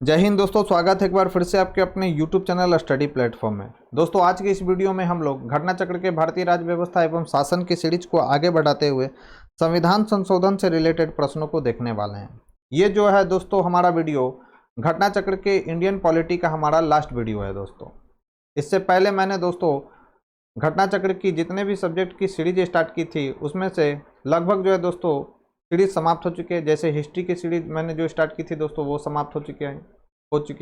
जय हिंद दोस्तों, स्वागत है एक बार फिर से आपके अपने YouTube चैनल स्टडी प्लेटफॉर्म में। दोस्तों आज की इस वीडियो में हम लोग घटना चक्र के भारतीय राज्य व्यवस्था एवं शासन की सीरीज को आगे बढ़ाते हुए संविधान संशोधन से रिलेटेड प्रश्नों को देखने वाले हैं। ये जो है दोस्तों हमारा वीडियो घटना चक्र के इंडियन पॉलिटी का हमारा लास्ट वीडियो है दोस्तों। इससे पहले मैंने दोस्तों घटना चक्र की जितने भी सब्जेक्ट की सीरीज स्टार्ट की थी उसमें से लगभग जो है दोस्तों सीरीज समाप्त हो चुकी है। जैसे हिस्ट्री की सीरीज मैंने जो स्टार्ट की थी दोस्तों वो समाप्त हो चुकी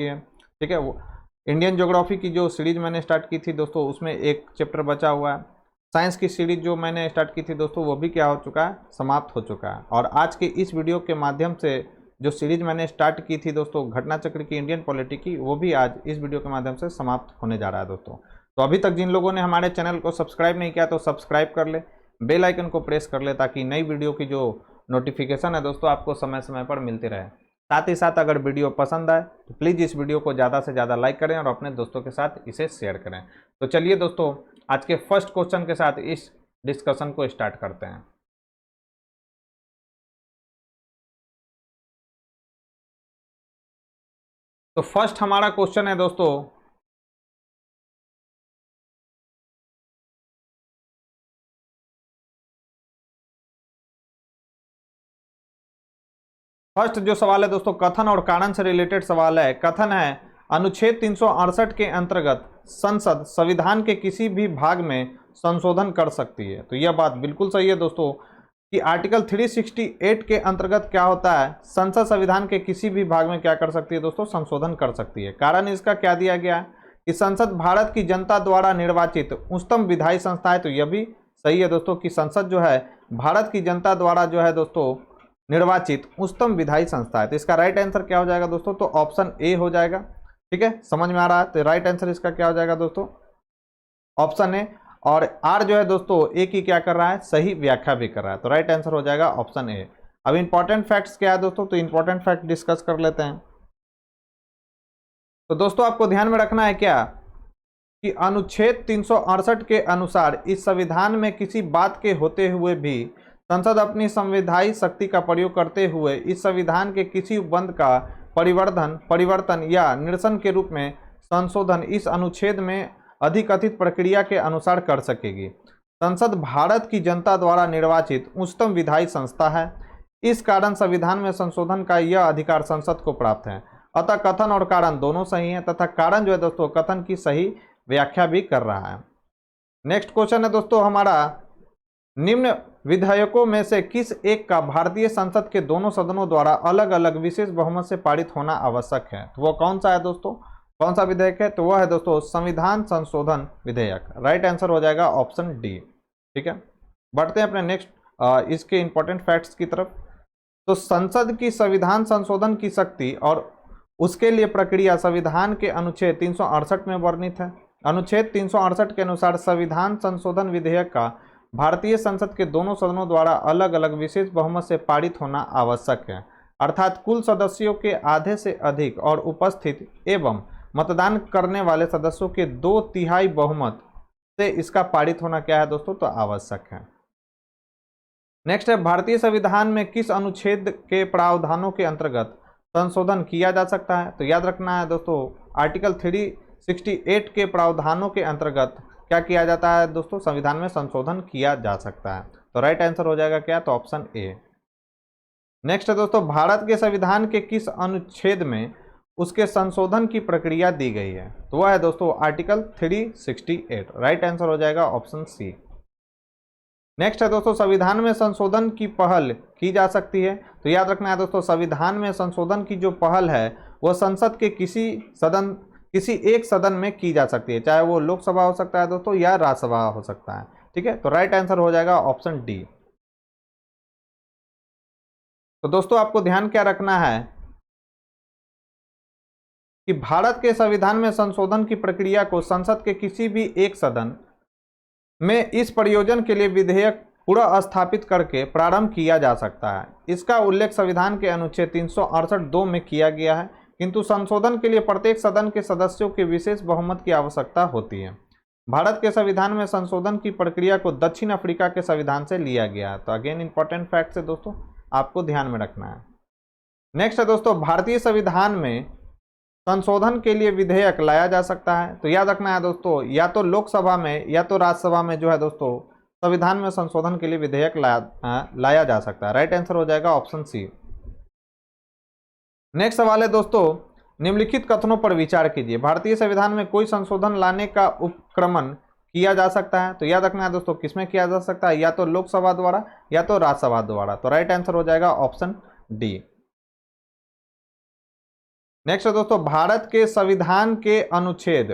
है। ठीक है, वो इंडियन ज्योग्राफी की जो सीरीज मैंने स्टार्ट की थी दोस्तों उसमें एक चैप्टर बचा हुआ है। साइंस की सीरीज जो मैंने स्टार्ट की थी दोस्तों वो भी क्या हो चुका है, समाप्त हो चुका है। और आज के इस वीडियो के माध्यम से जो सीरीज मैंने स्टार्ट की थी दोस्तों घटना चक्र की इंडियन पॉलिटी की, वो भी आज इस वीडियो के माध्यम से समाप्त होने जा रहा है दोस्तों। तो अभी तक जिन लोगों ने हमारे चैनल को सब्सक्राइब नहीं किया तो सब्सक्राइब कर ले, बेल आइकन को प्रेस कर ले ताकि नई वीडियो की जो नोटिफिकेशन है दोस्तों आपको समय समय पर मिलती रहे। साथ ही साथ अगर वीडियो पसंद आए तो प्लीज़ इस वीडियो को ज़्यादा से ज़्यादा लाइक करें और अपने दोस्तों के साथ इसे शेयर करें। तो चलिए दोस्तों आज के फर्स्ट क्वेश्चन के साथ इस डिस्कशन को स्टार्ट करते हैं। तो फर्स्ट हमारा क्वेश्चन है दोस्तों, फर्स्ट जो सवाल है दोस्तों कथन और कारण से रिलेटेड सवाल है। कथन है अनुच्छेद 368 के अंतर्गत संसद संविधान के किसी भी भाग में संशोधन कर सकती है। तो यह बात बिल्कुल सही है दोस्तों कि आर्टिकल 368 के अंतर्गत क्या होता है, संसद संविधान के किसी भी भाग में क्या कर सकती है दोस्तों, संशोधन कर सकती है। कारण इसका क्या दिया गया है कि संसद भारत की जनता द्वारा निर्वाचित उच्चतम विधायी संस्था है। तो यह भी सही है दोस्तों कि संसद जो है भारत की जनता द्वारा जो है दोस्तों निर्वाचित उच्चतम विधायी संस्था है। तो इसका राइट आंसर क्या हो जाएगा दोस्तों, तो ऑप्शन ए हो जाएगा। ठीक है, समझ में आ रहा है। तो राइट आंसर इसका क्या हो जाएगा दोस्तों, ऑप्शन ए। और आर जो है दोस्तों ए की क्या कर रहा है, सही व्याख्या भी कर रहा है। तो राइट आंसर हो जाएगा ऑप्शन ए। अब इंपॉर्टेंट फैक्ट्स क्या है दोस्तों, तो इंपॉर्टेंट फैक्ट डिस्कस कर लेते हैं। तो दोस्तों आपको ध्यान में रखना है क्या कि अनुच्छेद 368 के अनुसार इस संविधान में किसी बात के होते हुए भी संसद अपनी संवैधानिक शक्ति का प्रयोग करते हुए इस संविधान के किसी उपबंध का परिवर्तन या निरसन के रूप में संशोधन इस अनुच्छेद में अधिकथित प्रक्रिया के अनुसार कर सकेगी। संसद भारत की जनता द्वारा निर्वाचित उच्चतम विधायी संस्था है। इस कारण संविधान में संशोधन का यह अधिकार संसद को प्राप्त है। अतः कथन और कारण दोनों सही हैं तथा कारण जो है दोस्तों कथन की सही व्याख्या भी कर रहा है। नेक्स्ट क्वेश्चन है दोस्तों हमारा, निम्न विधेयकों में से किस एक का भारतीय संसद के दोनों सदनों द्वारा अलग अलग विशेष बहुमत से पारित होना आवश्यक है। तो वो कौन सा है दोस्तों, कौन सा विधेयक है, तो वह है दोस्तों संविधान संशोधन विधेयक। राइट आंसर हो जाएगा ऑप्शन डी। ठीक है, बढ़ते हैं अपने नेक्स्ट इसके इंपॉर्टेंट फैक्ट्स की तरफ। तो संसद की संविधान संशोधन की शक्ति और उसके लिए प्रक्रिया संविधान के अनुच्छेद 368 में वर्णित है। अनुच्छेद 368 के अनुसार संविधान संशोधन विधेयक का भारतीय संसद के दोनों सदनों द्वारा अलग अलग विशेष बहुमत से पारित होना आवश्यक है। अर्थात कुल सदस्यों के आधे से अधिक और उपस्थित एवं मतदान करने वाले सदस्यों के 2/3 बहुमत से इसका पारित होना क्या है दोस्तों, तो आवश्यक है। नेक्स्ट है भारतीय संविधान में किस अनुच्छेद के प्रावधानों के अंतर्गत संशोधन किया जा सकता है। तो याद रखना है दोस्तों आर्टिकल 368 के प्रावधानों के अंतर्गत क्या किया जाता है दोस्तों, संविधान में संशोधन किया जा सकता है। तो राइट आंसर हो जाएगा क्या, तो ऑप्शन ए। नेक्स्ट है दोस्तों भारत के संविधान के किस अनुच्छेद में उसके संशोधन की प्रक्रिया दी गई है। तो वह है दोस्तों आर्टिकल 368। राइट आंसर हो जाएगा ऑप्शन सी। नेक्स्ट है दोस्तों संविधान में संशोधन की पहल की जा सकती है। तो याद रखना है दोस्तों संविधान में संशोधन की जो पहल है वह संसद के किसी एक सदन में की जा सकती है, चाहे वो लोकसभा हो सकता है दोस्तों या राज्यसभा हो सकता है। ठीक है, तो राइट आंसर हो जाएगा ऑप्शन डी। तो दोस्तों आपको ध्यान क्या रखना है कि भारत के संविधान में संशोधन की प्रक्रिया को संसद के किसी भी एक सदन में इस प्रयोजन के लिए विधेयक पूरा स्थापित करके प्रारंभ किया जा सकता है। इसका उल्लेख संविधान के अनुच्छेद 368(2) में किया गया है, किंतु संशोधन के लिए प्रत्येक सदन के सदस्यों के विशेष बहुमत की आवश्यकता होती है। भारत के संविधान में संशोधन की प्रक्रिया को दक्षिण अफ्रीका के संविधान से लिया गया है। तो अगेन इंपॉर्टेंट फैक्ट है दोस्तों, आपको ध्यान में रखना है। नेक्स्ट है दोस्तों भारतीय संविधान में संशोधन के लिए विधेयक लाया जा सकता है। तो याद रखना है दोस्तों, या तो लोकसभा में या तो राज्यसभा में जो है दोस्तों संविधान में संशोधन के लिए विधेयक लाया जा सकता है। राइट आंसर हो जाएगा ऑप्शन सी। नेक्स्ट सवाल है दोस्तों, निम्नलिखित कथनों पर विचार कीजिए। भारतीय संविधान में कोई संशोधन लाने का उपक्रमण किया जा सकता है। तो याद रखना है दोस्तों, किसमें किया जा सकता है, या तो लोकसभा द्वारा या तो राज्यसभा द्वारा। तो राइट आंसर हो जाएगा ऑप्शन डी। नेक्स्ट है दोस्तों, भारत के संविधान के अनुच्छेद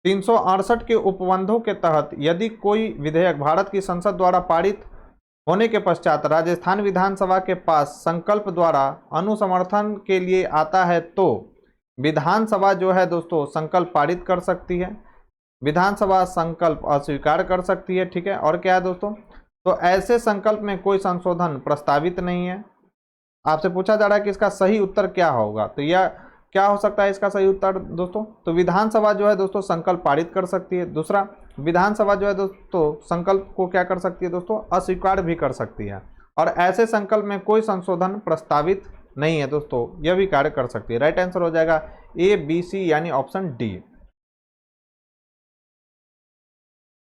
368 के उपबंधों के तहत यदि कोई विधेयक भारत की संसद द्वारा पारित होने के पश्चात राजस्थान विधानसभा के पास संकल्प द्वारा अनुसमर्थन के लिए आता है तो विधानसभा जो है दोस्तों संकल्प पारित कर सकती है, विधानसभा संकल्प अस्वीकार कर सकती है। ठीक है, और क्या है दोस्तों, तो ऐसे संकल्प में कोई संशोधन प्रस्तावित नहीं है। आपसे पूछा जा रहा है कि इसका सही उत्तर क्या होगा, तो यह क्या हो सकता है इसका सही उत्तर दोस्तों, तो विधानसभा जो है दोस्तों संकल्प पारित कर सकती है। दूसरा, विधानसभा जो है दोस्तों संकल्प को क्या कर सकती है दोस्तों, अस्वीकार भी कर सकती है। और ऐसे संकल्प में कोई संशोधन प्रस्तावित नहीं है दोस्तों, यह भी कार्य कर सकती है। राइट आंसर हो जाएगा ए बी सी यानी ऑप्शन डी।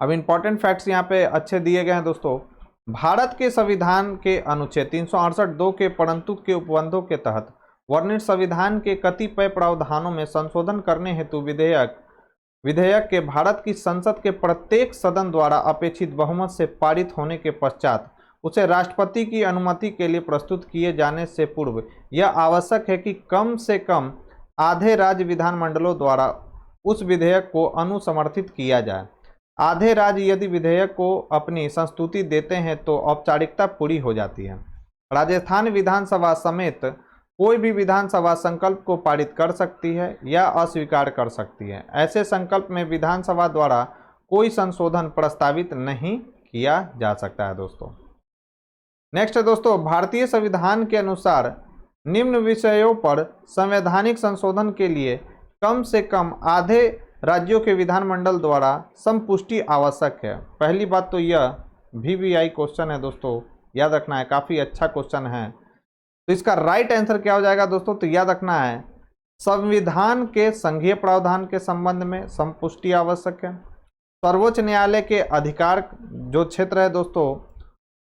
अब इंपॉर्टेंट फैक्ट्स यहाँ पे अच्छे दिए गए हैं दोस्तों। भारत के संविधान के अनुच्छेद 368(2) के परंतु के उपबंधों के तहत वर्णित संविधान के कतिपय प्रावधानों में संशोधन करने हेतु विधेयक के भारत की संसद के प्रत्येक सदन द्वारा अपेक्षित बहुमत से पारित होने के पश्चात उसे राष्ट्रपति की अनुमति के लिए प्रस्तुत किए जाने से पूर्व यह आवश्यक है कि कम से कम आधे राज्य विधानमंडलों द्वारा उस विधेयक को अनुसमर्थित किया जाए। आधे राज्य यदि विधेयक को अपनी संस्तुति देते हैं तो औपचारिकता पूरी हो जाती है। राजस्थान विधानसभा समेत कोई भी विधानसभा संकल्प को पारित कर सकती है या अस्वीकार कर सकती है। ऐसे संकल्प में विधानसभा द्वारा कोई संशोधन प्रस्तावित नहीं किया जा सकता है दोस्तों। नेक्स्ट है दोस्तों, भारतीय संविधान के अनुसार निम्न विषयों पर संवैधानिक संशोधन के लिए कम से कम आधे राज्यों के विधानमंडल द्वारा संपुष्टि आवश्यक है। पहली बात तो यह VVI क्वेश्चन है दोस्तों, याद रखना है, काफ़ी अच्छा क्वेश्चन है। तो इसका राइट आंसर क्या हो जाएगा दोस्तों, तो याद रखना है संविधान के संघीय प्रावधान के संबंध में संपुष्टि आवश्यक है। सर्वोच्च न्यायालय के अधिकार जो क्षेत्र है दोस्तों,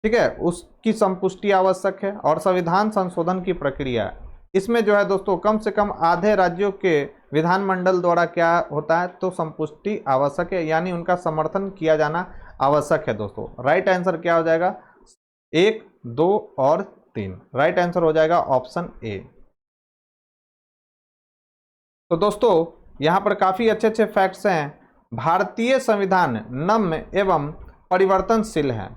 ठीक है, उसकी संपुष्टि आवश्यक है। और संविधान संशोधन की प्रक्रिया, इसमें जो है दोस्तों कम से कम आधे राज्यों के विधानमंडल द्वारा क्या होता है, तो संपुष्टि आवश्यक है, यानी उनका समर्थन किया जाना आवश्यक है दोस्तों। राइट आंसर क्या हो जाएगा, 1, 2 और 3। राइट आंसर हो जाएगा ऑप्शन ए। तो दोस्तों यहां पर काफी अच्छे अच्छे फैक्ट्स हैं। भारतीय संविधान नम्य एवं परिवर्तनशील है।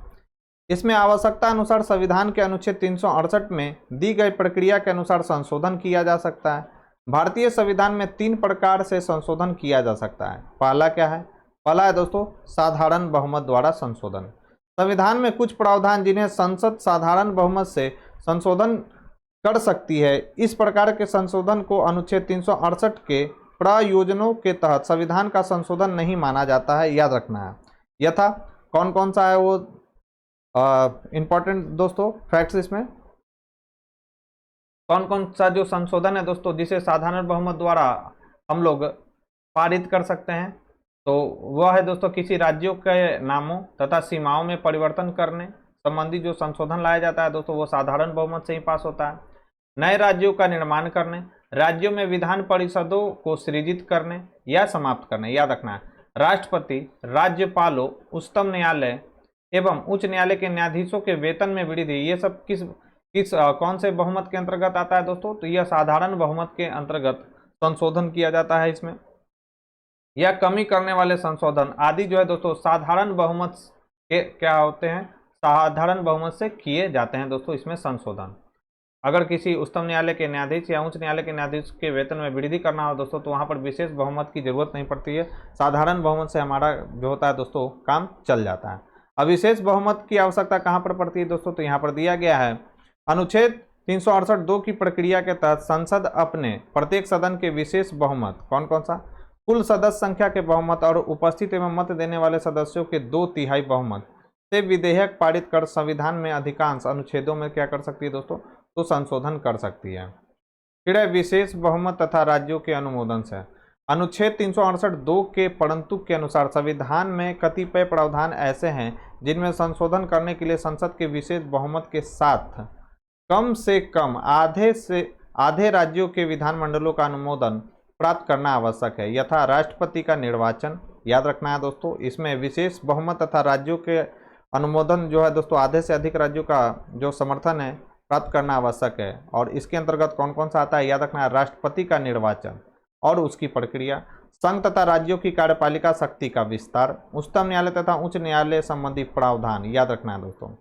इसमें आवश्यकता अनुसार संविधान के अनुच्छेद 368 में दी गई प्रक्रिया के अनुसार संशोधन किया जा सकता है। भारतीय संविधान में 3 प्रकार से संशोधन किया जा सकता है। पहला क्या है, पहला है दोस्तों साधारण बहुमत द्वारा संशोधन। संविधान में कुछ प्रावधान जिन्हें संसद साधारण बहुमत से संशोधन कर सकती है, इस प्रकार के संशोधन को अनुच्छेद 368 के प्रयोजनों के तहत संविधान का संशोधन नहीं माना जाता है। याद रखना है। यथा कौन कौन सा है वो इंपॉर्टेंट दोस्तों फैक्ट्स, इसमें कौन कौन सा जो संशोधन है दोस्तों जिसे साधारण बहुमत द्वारा हम लोग पारित कर सकते हैं, तो वह है दोस्तों किसी राज्यों के नामों तथा सीमाओं में परिवर्तन करने संबंधी जो संशोधन लाया जाता है दोस्तों, वो साधारण बहुमत से ही पास होता है। नए राज्यों का निर्माण करने, राज्यों में विधान परिषदों को सृजित करने या समाप्त करने। याद रखना है, राष्ट्रपति, राज्यपालों, उच्चतम न्यायालय एवं उच्च न्यायालय के न्यायाधीशों के वेतन में वृद्धि, ये सब किस कौन से बहुमत के अंतर्गत आता है दोस्तों, तो यह साधारण बहुमत के अंतर्गत संशोधन किया जाता है। इसमें यह कमी करने वाले संशोधन आदि जो है दोस्तों साधारण बहुमत के क्या होते हैं, साधारण बहुमत से किए जाते हैं दोस्तों। इसमें संशोधन अगर किसी उच्चतम न्यायालय के न्यायाधीश या उच्च न्यायालय के न्यायाधीश के वेतन में वृद्धि करना हो दोस्तों, तो वहाँ पर विशेष बहुमत की जरूरत नहीं पड़ती है। साधारण बहुमत से हमारा जो होता है दोस्तों काम चल जाता है। अब विशेष बहुमत की आवश्यकता कहाँ पर पड़ती है दोस्तों, तो यहाँ पर दिया गया है अनुच्छेद 368(2) की प्रक्रिया के तहत संसद अपने प्रत्येक सदन के विशेष बहुमत, कौन कौन सा, कुल सदस्य संख्या के बहुमत और उपस्थित एवं मत देने वाले सदस्यों के 2/3 बहुमत से विधेयक पारित कर संविधान में अधिकांश अनुच्छेदों में क्या कर सकती है दोस्तों, तो संशोधन कर सकती है। फिर है विशेष बहुमत तथा राज्यों के अनुमोदन से। अनुच्छेद 368(2) के परंतु के अनुसार संविधान में कतिपय प्रावधान ऐसे हैं जिनमें संशोधन करने के लिए संसद के विशेष बहुमत के साथ कम से कम आधे राज्यों के विधानमंडलों का अनुमोदन प्राप्त करना आवश्यक है, यथा राष्ट्रपति का निर्वाचन। याद रखना है दोस्तों, इसमें विशेष बहुमत तथा राज्यों के अनुमोदन जो है दोस्तों, आधे से अधिक राज्यों का जो समर्थन है प्राप्त करना आवश्यक है। और इसके अंतर्गत कौन कौन सा आता है, याद रखना है, राष्ट्रपति का निर्वाचन और उसकी प्रक्रिया, संघ तथा राज्यों की कार्यपालिका शक्ति का विस्तार, उच्चतम न्यायालय तथा उच्च न्यायालय संबंधी प्रावधान। याद रखना है दोस्तों,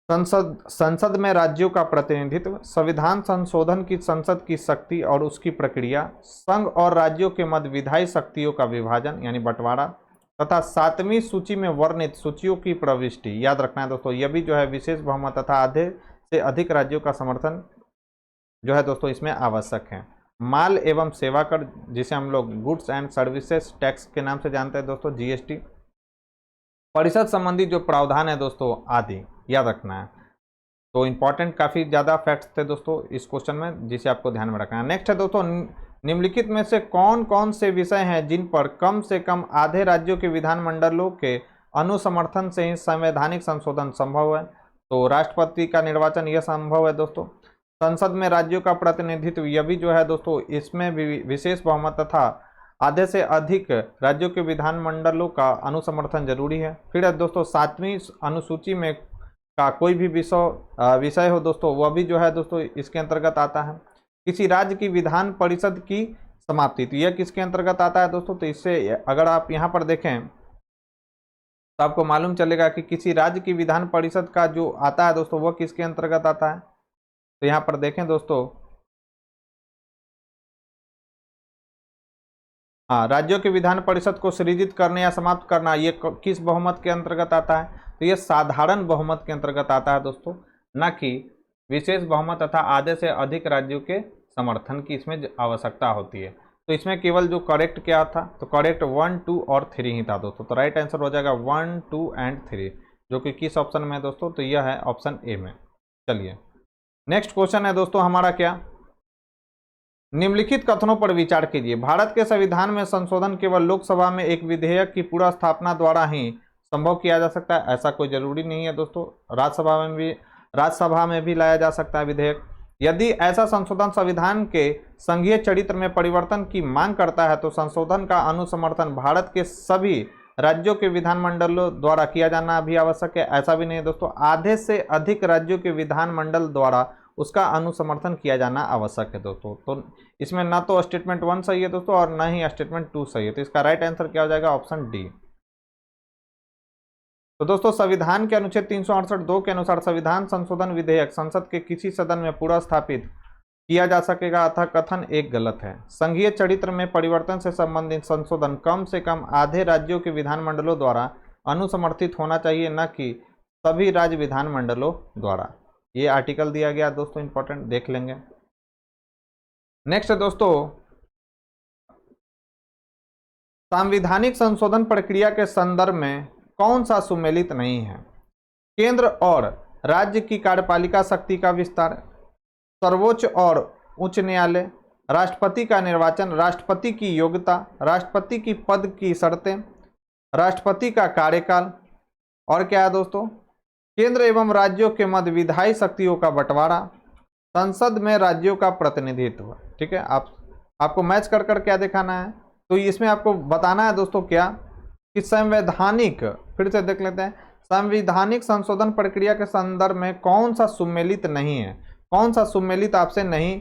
संसद में राज्यों का प्रतिनिधित्व, संविधान संशोधन की संसद की शक्ति और उसकी प्रक्रिया, संघ और राज्यों के मध्य विधायी शक्तियों का विभाजन यानी बंटवारा, तथा 7वीं सूची में वर्णित सूचियों की प्रविष्टि। याद रखना है दोस्तों, यह भी जो है विशेष बहुमत तथा आधे से अधिक राज्यों का समर्थन जो है दोस्तों इसमें आवश्यक है। माल एवं सेवा कर, जिसे हम लोग गुड्स एंड सर्विसेज टैक्स के नाम से जानते हैं दोस्तों, जीएसटी, परिषद संबंधी जो प्रावधान है दोस्तों आदि। याद रखना है। तो इंपॉर्टेंट काफ़ी ज़्यादा फैक्ट्स थे दोस्तों इस क्वेश्चन में, जिसे आपको ध्यान में रखना है। नेक्स्ट है दोस्तों, निम्नलिखित में से कौन कौन से विषय हैं जिन पर कम से कम आधे राज्यों के विधानमंडलों के अनुसमर्थन से ही संवैधानिक संशोधन संभव है। तो राष्ट्रपति का निर्वाचन यह संभव है दोस्तों। संसद में राज्यों का प्रतिनिधित्व, यह भी जो है दोस्तों इसमें भी विशेष बहुमत तथा आधे से अधिक राज्यों के विधानमंडलों का अनुसमर्थन जरूरी है। फिर है दोस्तों 7वीं अनुसूची में का कोई भी विषय हो दोस्तों, वह भी जो है दोस्तों इसके अंतर्गत आता है। किसी राज्य की विधान परिषद की समाप्ति, तो यह किसके अंतर्गत आता है दोस्तों। तो इससे अगर आप यहाँ पर देखें तो आपको मालूम चलेगा कि किसी राज्य की विधान परिषद का जो आता है दोस्तों, वह किसके अंतर्गत आता है। तो यहाँ पर देखें दोस्तों, हाँ, राज्यों के विधान परिषद को सृजित करने या समाप्त करना, ये किस बहुमत के अंतर्गत आता है। तो ये साधारण बहुमत के अंतर्गत आता है दोस्तों, न कि विशेष बहुमत तथा आधे से अधिक राज्यों के समर्थन की इसमें आवश्यकता होती है। तो इसमें केवल जो करेक्ट क्या था, तो करेक्ट 1, 2 और 3 ही था दोस्तों। तो राइट आंसर हो जाएगा 1, 2 एंड 3, जो कि किस ऑप्शन में है दोस्तों, तो यह है ऑप्शन ए में। चलिए नेक्स्ट क्वेश्चन है दोस्तों हमारा क्या, निम्नलिखित कथनों पर विचार कीजिए। भारत के संविधान में संशोधन केवल लोकसभा में एक विधेयक की पूरा स्थापना द्वारा ही संभव किया जा सकता है। ऐसा कोई जरूरी नहीं है दोस्तों, राज्यसभा में भी लाया जा सकता है विधेयक। यदि ऐसा संशोधन संविधान के संघीय चरित्र में परिवर्तन की मांग करता है तो संशोधन का अनुसमर्थन भारत के सभी राज्यों के विधानमंडलों द्वारा किया जाना भी आवश्यक है। ऐसा भी नहीं है दोस्तों, आधे से अधिक राज्यों के विधानमंडल द्वारा उसका अनुसमर्थन किया जाना आवश्यक है दोस्तों। तो इसमें ना तो स्टेटमेंट 1 सही है दोस्तों और ना ही स्टेटमेंट 2 सही है। तो इसका राइट आंसर क्या हो जाएगा, ऑप्शन डी। तो दोस्तों संविधान के अनुच्छेद 368(2) के अनुसार संविधान संशोधन विधेयक संसद के किसी सदन में पूरा स्थापित किया जा सकेगा अतः कथन एक गलत है। संघीय चरित्र में परिवर्तन से संबंधित संशोधन कम से कम आधे राज्यों के विधानमंडलों द्वारा अनुसमर्थित होना चाहिए, न कि सभी राज्य विधानमंडलों द्वारा। ये आर्टिकल दिया गया दोस्तों, इंपॉर्टेंट, देख लेंगे। नेक्स्ट है दोस्तों, संवैधानिक संशोधन प्रक्रिया के संदर्भ में कौन सा सुमेलित नहीं है। केंद्र और राज्य की कार्यपालिका शक्ति का विस्तार, सर्वोच्च और उच्च न्यायालय, राष्ट्रपति का निर्वाचन, राष्ट्रपति की योग्यता, राष्ट्रपति की पद की शर्तें, राष्ट्रपति का कार्यकाल, और क्या है दोस्तों, केंद्र एवं राज्यों के मध्य विधायी शक्तियों का बंटवारा, संसद में राज्यों का प्रतिनिधित्व। ठीक है, आपको मैच कर कर क्या दिखाना है, तो इसमें आपको बताना है दोस्तों क्या कि संवैधानिक, फिर से देख लेते हैं, संवैधानिक संशोधन प्रक्रिया के संदर्भ में कौन सा सुमेलित नहीं है, कौन सा सुमेलित आपसे नहीं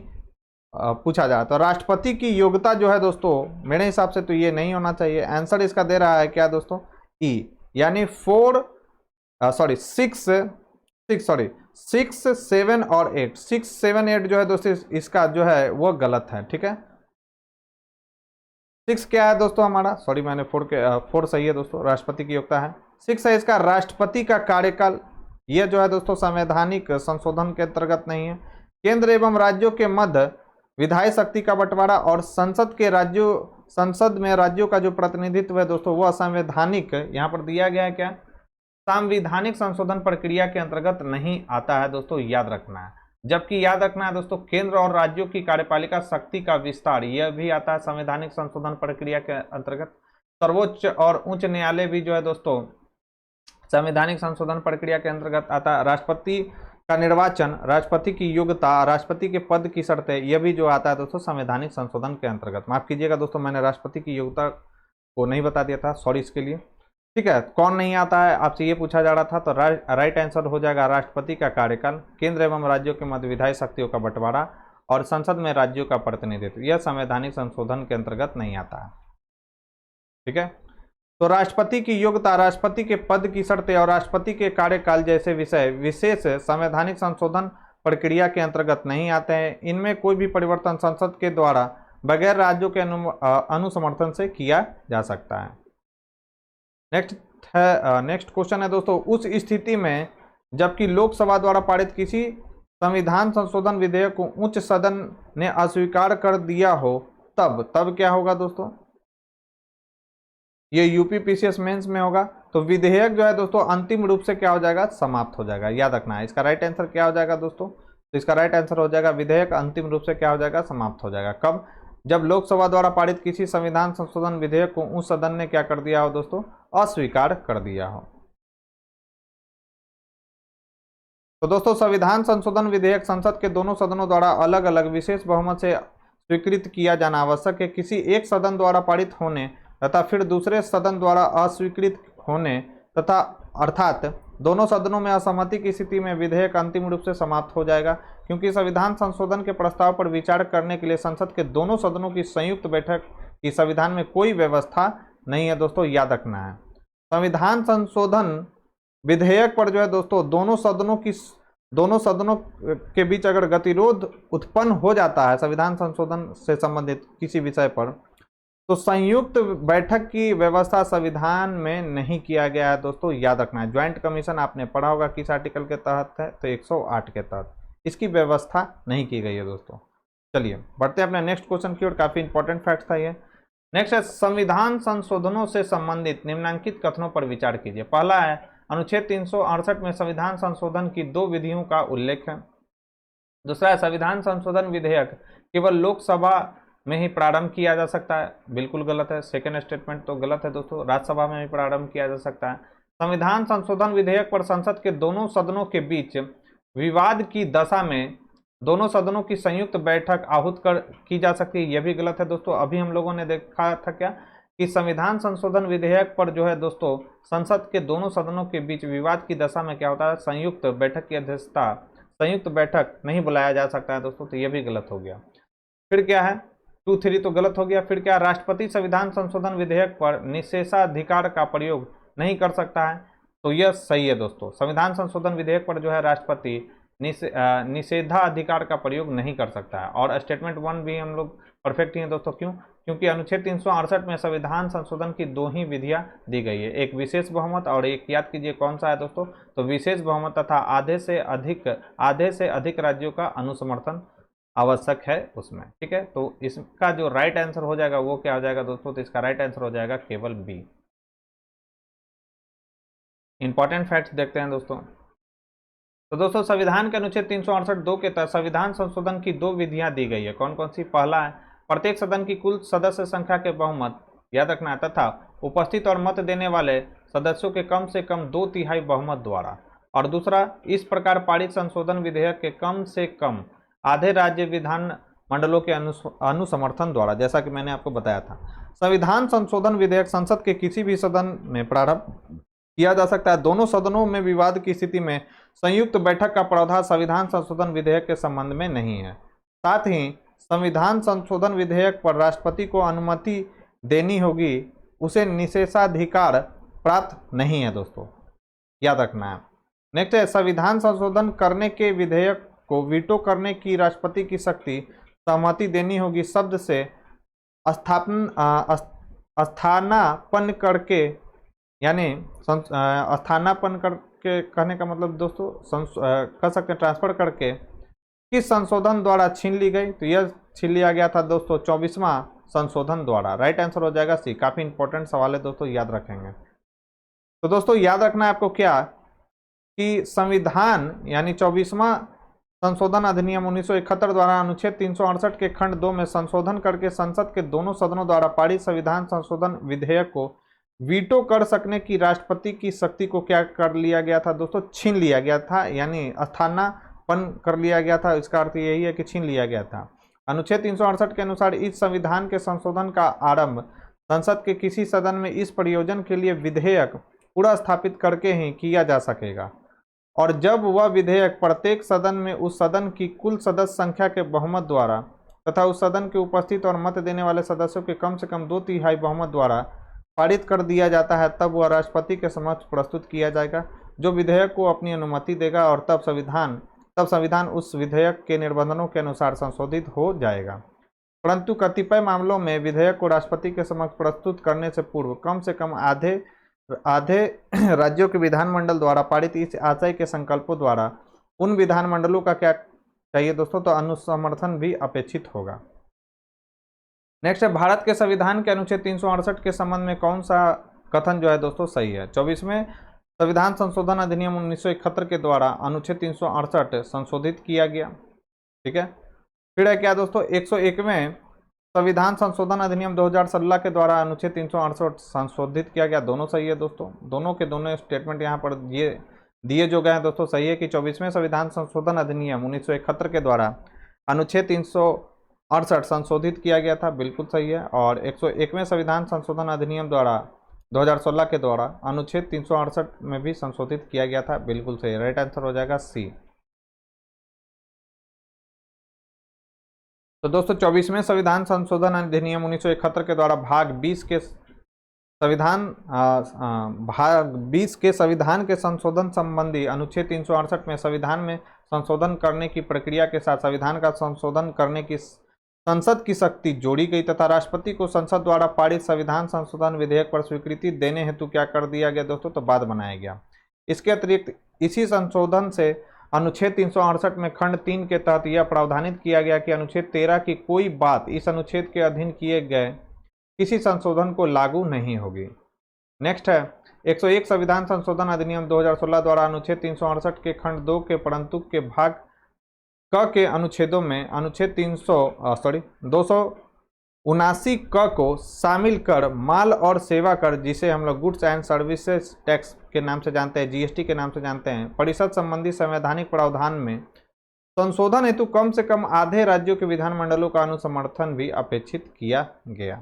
पूछा जाए। तो राष्ट्रपति की योग्यता जो है दोस्तों मेरे हिसाब से तो ये नहीं होना चाहिए। आंसर इसका दे रहा है क्या दोस्तों, ई, यानी 6, 7 और 8, 6, 7, 8 जो है दोस्तों इसका जो है वो गलत है। ठीक है, 6 क्या है दोस्तों हमारा, सॉरी मैंने 4 सही है दोस्तों, राष्ट्रपति की योग्यता है। 6 है इसका राष्ट्रपति का कार्यकाल, यह जो है दोस्तों संवैधानिक संशोधन के अंतर्गत नहीं है। केंद्र एवं राज्यों के मध्य विधायी शक्ति का बंटवारा और संसद में राज्यों का जो प्रतिनिधित्व है दोस्तों वह संवैधानिक, यहाँ पर दिया गया है क्या, संवैधानिक संशोधन प्रक्रिया के अंतर्गत नहीं आता है दोस्तों, याद रखना है। जबकि याद रखना है दोस्तों, केंद्र और राज्यों की कार्यपालिका शक्ति का विस्तार, यह भी आता है संवैधानिक संशोधन प्रक्रिया के अंतर्गत। सर्वोच्च और उच्च न्यायालय भी जो है दोस्तों संवैधानिक संशोधन प्रक्रिया के अंतर्गत आता है। राष्ट्रपति का निर्वाचन, राष्ट्रपति की योग्यता, राष्ट्रपति के पद की शर्तें, यह भी जो आता है दोस्तों संवैधानिक संशोधन के अंतर्गत। माफ कीजिएगा दोस्तों, मैंने राष्ट्रपति की योग्यता को नहीं बता दिया था, सॉरी इसके लिए। ठीक है, कौन नहीं आता है आपसे ये पूछा जा रहा था, तो राइट आंसर हो जाएगा राष्ट्रपति का कार्यकाल, केंद्र एवं राज्यों के मध्य विधायी शक्तियों का बंटवारा और संसद में राज्यों का प्रतिनिधित्व, यह संवैधानिक संशोधन के अंतर्गत नहीं आता है। ठीक है, तो राष्ट्रपति की योग्यता, राष्ट्रपति के पद की शर्तें और राष्ट्रपति के कार्यकाल जैसे विषय विशेष संवैधानिक संशोधन प्रक्रिया के अंतर्गत नहीं आते हैं। इनमें कोई भी परिवर्तन संसद के द्वारा बगैर राज्यों के अनुसमर्थन से किया जा सकता है। नेक्स्ट क्वेश्चन है दोस्तों, उस स्थिति में जबकि लोकसभा द्वारा पारित किसी संविधान संशोधन विधेयक को उच्च सदन ने अस्वीकार कर दिया हो, तब क्या होगा दोस्तों? ये यूपी पीसीएस मेंस में होगा। तो विधेयक जो है दोस्तों अंतिम रूप से क्या हो जाएगा? समाप्त हो जाएगा। याद रखना है, इसका राइट आंसर क्या हो जाएगा दोस्तों? तो इसका राइट आंसर हो जाएगा विधेयक अंतिम रूप से क्या हो जाएगा? समाप्त हो जाएगा। कब? जब लोकसभा द्वारा पारित किसी संविधान संशोधन विधेयक को उस सदन ने क्या कर दिया हो दोस्तों? अस्वीकार कर दिया हो। तो दोस्तों संविधान संशोधन विधेयक संसद के दोनों सदनों द्वारा अलग अलग विशेष बहुमत से स्वीकृत किया जाना आवश्यक है। किसी एक सदन द्वारा पारित होने तथा फिर दूसरे सदन द्वारा अस्वीकृत होने तथा अर्थात दोनों सदनों में असहमति की स्थिति में विधेयक अंतिम रूप से समाप्त हो जाएगा, क्योंकि संविधान संशोधन के प्रस्ताव पर विचार करने के लिए संसद के दोनों सदनों की संयुक्त बैठक की संविधान में कोई व्यवस्था नहीं है। दोस्तों याद रखना है, संविधान संशोधन विधेयक पर जो है दोस्तों दोनों सदनों के बीच अगर गतिरोध उत्पन्न हो जाता है संविधान संशोधन से संबंधित किसी विषय पर, तो संयुक्त बैठक की व्यवस्था संविधान में नहीं किया गया है। दोस्तों याद रखना है, ज्वाइंट कमीशन आपने पढ़ा होगा किस आर्टिकल के तहत है? तो 108 के तहत इसकी व्यवस्था नहीं की गई है दोस्तों। चलिए बढ़ते हैं अपने नेक्स्ट क्वेश्चन की ओर, काफी इंपॉर्टेंट फैक्ट था ये। नेक्स्ट है संविधान संशोधनों से संबंधित निम्नलिखित कथनों पर विचार कीजिए। पहला है अनुच्छेद 368 में संविधान संशोधन की 2 विधियों का उल्लेख है। दूसरा है संविधान संशोधन विधेयक केवल लोकसभा में ही प्रारंभ किया जा सकता है, बिल्कुल गलत है। सेकेंड स्टेटमेंट तो गलत है दोस्तों, राज्यसभा में भी प्रारंभ किया जा सकता है। संविधान संशोधन विधेयक पर संसद के दोनों सदनों के बीच विवाद की दशा में दोनों सदनों की संयुक्त बैठक आहूत की जा सकती है, यह भी गलत है दोस्तों। अभी हम लोगों ने देखा था क्या कि संविधान संशोधन विधेयक पर जो है दोस्तों संसद के दोनों सदनों के बीच विवाद की दशा में क्या होता है? संयुक्त बैठक की अध्यक्षता, संयुक्त बैठक नहीं बुलाया जा सकता है दोस्तों, तो यह भी गलत हो गया। फिर क्या है? 2, 3 तो गलत हो गया। फिर क्या? राष्ट्रपति संविधान संशोधन विधेयक पर निषेधाधिकार का प्रयोग नहीं कर सकता है, तो यह सही है दोस्तों। संविधान संशोधन विधेयक पर जो है राष्ट्रपति निषेधाधिकार का प्रयोग नहीं कर सकता है। और स्टेटमेंट 1 भी हम लोग परफेक्ट ही हैं दोस्तों। क्यों? क्योंकि अनुच्छेद 368 में संविधान संशोधन की 2 ही विधियां दी गई है, एक विशेष बहुमत और एक, याद कीजिए कौन सा है दोस्तों? तो विशेष बहुमत तथा आधे से अधिक राज्यों का अनुसमर्थन आवश्यक है उसमें। ठीक है, तो इसका जो राइट आंसर हो जाएगा वो क्या हो जाएगा दोस्तों? तो इसका राइट आंसर हो जाएगा केवल बी। इंपॉर्टेंट फैक्ट्स देखते हैं दोस्तों। तो दोस्तों संविधान के अनुच्छेद 368(2) के तहत संविधान संशोधन की 2 विधियां दी गई है। कौन कौन सी? पहला है प्रत्येक सदन की कुल सदस्य संख्या के बहुमत, याद रखना है, तथा उपस्थित और मत देने वाले सदस्यों के कम से कम 2/3 बहुमत द्वारा। और दूसरा, इस प्रकार पारित संशोधन विधेयक के कम से कम आधे राज्य विधान मंडलों के अनुसमर्थन द्वारा, जैसा कि मैंने आपको बताया था। संविधान संशोधन विधेयक संसद के किसी भी सदन में प्रारंभ किया जा सकता है। दोनों सदनों में विवाद की स्थिति में संयुक्त बैठक का प्रावधान संविधान संशोधन विधेयक के संबंध में नहीं है। साथ ही संविधान संशोधन विधेयक पर राष्ट्रपति को अनुमति देनी होगी, उसे निषेधाधिकार प्राप्त नहीं है दोस्तों, याद रखना है। नेक्स्ट है संविधान संशोधन करने के विधेयक को वीटो करने की राष्ट्रपति की शक्ति, सहमति देनी होगी शब्द से स्थानापन्न करके, यानी स्थानापन्न करके कहने का मतलब दोस्तों कह सकते हैं ट्रांसफर करके, किस संशोधन द्वारा छीन ली गई? तो यह छीन लिया गया था दोस्तों 24वां संशोधन द्वारा। राइट आंसर हो जाएगा सी। काफी इंपॉर्टेंट सवाल है दोस्तों, याद रखेंगे। तो दोस्तों याद रखना है आपको क्या कि संविधान यानी 24वां संशोधन अधिनियम 1971 द्वारा अनुच्छेद 368 के खंड 2 में संशोधन करके संसद के दोनों सदनों द्वारा पारित संविधान संशोधन विधेयक को वीटो कर सकने की राष्ट्रपति की शक्ति को क्या कर लिया गया था दोस्तों, छीन लिया गया था, यानी स्थानापन्न कर लिया गया था। इसका अर्थ यही है कि छीन लिया गया था। अनुच्छेद 368 के अनुसार इस संविधान के संशोधन का आरंभ संसद के किसी सदन में इस प्रयोजन के लिए विधेयक पूरा स्थापित करके ही किया जा सकेगा, और जब वह विधेयक प्रत्येक सदन में उस सदन की कुल सदस्य संख्या के बहुमत द्वारा तथा उस सदन के उपस्थित और मत देने वाले सदस्यों के कम से कम 2/3 बहुमत द्वारा पारित कर दिया जाता है, तब वह राष्ट्रपति के समक्ष प्रस्तुत किया जाएगा, जो विधेयक को अपनी अनुमति देगा, और तब संविधान उस विधेयक के निबंधनों के अनुसार संशोधित हो जाएगा। परंतु कतिपय मामलों में विधेयक को राष्ट्रपति के समक्ष प्रस्तुत करने से पूर्व कम से कम आधे राज्यों के विधानमंडल द्वारा पारित इस आशय के संकल्पों द्वारा उन विधानमंडलों का क्या चाहिए दोस्तों, तो अनुसमर्थन भी अपेक्षित होगा। नेक्स्ट है, भारत के संविधान के अनुच्छेद 368 के संबंध में कौन सा कथन जो है दोस्तों सही है। 24वें संविधान संशोधन अधिनियम 1971 के द्वारा अनुच्छेद 368 संशोधित किया गया। ठीक है, फिर है क्या दोस्तों, 101वें संविधान संशोधन अधिनियम 2016 के द्वारा अनुच्छेद 368 संशोधित किया गया। दोनों सही है दोस्तों, दोनों के दोनों स्टेटमेंट यहाँ पर दिए जो गए हैं दोस्तों सही है कि 24वें संविधान संशोधन अधिनियम 1971 के द्वारा अनुच्छेद 368 संशोधित किया गया था, बिल्कुल सही है। और 101वें संविधान संशोधन अधिनियम द्वारा 2016 के द्वारा अनुच्छेद 368 में भी संशोधित किया गया था, बिल्कुल सही। राइट आंसर हो जाएगा सी। तो दोस्तों 24वें संविधान संशोधन अधिनियम 1971 के द्वारा भाग 20 के संविधान के संशोधन संबंधी अनुच्छेद 368 में संविधान में संशोधन करने की प्रक्रिया के साथ संविधान का संशोधन करने की संसद की शक्ति जोड़ी गई तथा राष्ट्रपति को संसद द्वारा पारित संविधान संशोधन विधेयक पर स्वीकृति देने हेतु क्या कर दिया गया दोस्तों, तो बाद बनाया गया। इसके अतिरिक्त इसी संशोधन से अनुच्छेद 368 में खंड 3 के तहत यह प्रावधानित किया गया कि अनुच्छेद 13 की कोई बात इस अनुच्छेद के अधीन किए गए किसी संशोधन को लागू नहीं होगी। नेक्स्ट है, 101 संविधान संशोधन अधिनियम 2016 द्वारा अनुच्छेद 368 के खंड 2 के परंतु के भाग क के अनुच्छेदों में अनुच्छेद 279 क को शामिल कर माल और सेवा कर, जिसे हम लोग गुड्स एंड सर्विसेज टैक्स के नाम से जानते हैं, जीएसटी के नाम से जानते हैं, परिषद संबंधी संवैधानिक प्रावधान में संशोधन हेतु कम से कम आधे राज्यों के विधानमंडलों का अनुसमर्थन भी अपेक्षित किया गया।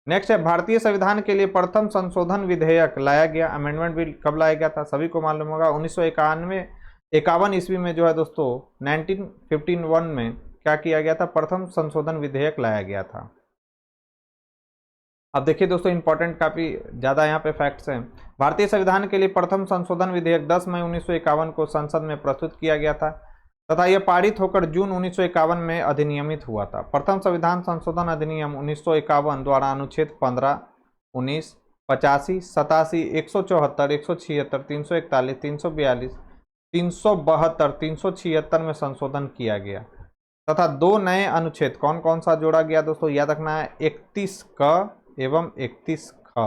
नेक्स्ट है, भारतीय संविधान के लिए प्रथम संशोधन विधेयक लाया गया। अमेंडमेंट बिल कब लाया गया था, सभी को मालूम होगा 1951 ईस्वी में जो है दोस्तों 1951 में क्या किया गया था, प्रथम संशोधन विधेयक लाया गया था। अब देखिए दोस्तों इंपॉर्टेंट काफी ज्यादा यहाँ पे फैक्ट्स हैं। भारतीय संविधान के लिए प्रथम संशोधन विधेयक 10 मई 1951 को संसद में प्रस्तुत किया गया था तथा यह पारित होकर जून 1951 में अधिनियमित हुआ था। प्रथम संविधान संशोधन अधिनियम 1951 द्वारा अनुच्छेद 15, 19, 85, 87, 174, 176, 341, 342, 372, 376 में संशोधन किया गया तथा 2 नए अनुच्छेद कौन कौन सा जोड़ा गया दोस्तों, याद रखना है 31 क एवं 31 ख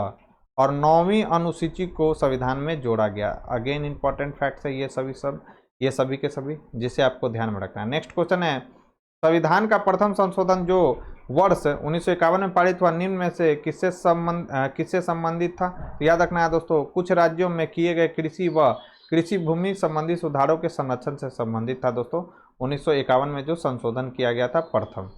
और 9वीं अनुसूची को संविधान में जोड़ा गया। अगेन इंपॉर्टेंट फैक्ट्स है ये सभी के सभी, जिसे आपको ध्यान में रखना है। नेक्स्ट क्वेश्चन है, संविधान का प्रथम संशोधन जो वर्ष 1951 में पारित हुआ निम्न में से किससे संबंधित था, तो याद रखना है दोस्तों कुछ राज्यों में किए गए कृषि व कृषि भूमि संबंधी सुधारों के संरक्षण से संबंधित था दोस्तों 1951 में जो संशोधन किया गया था प्रथम।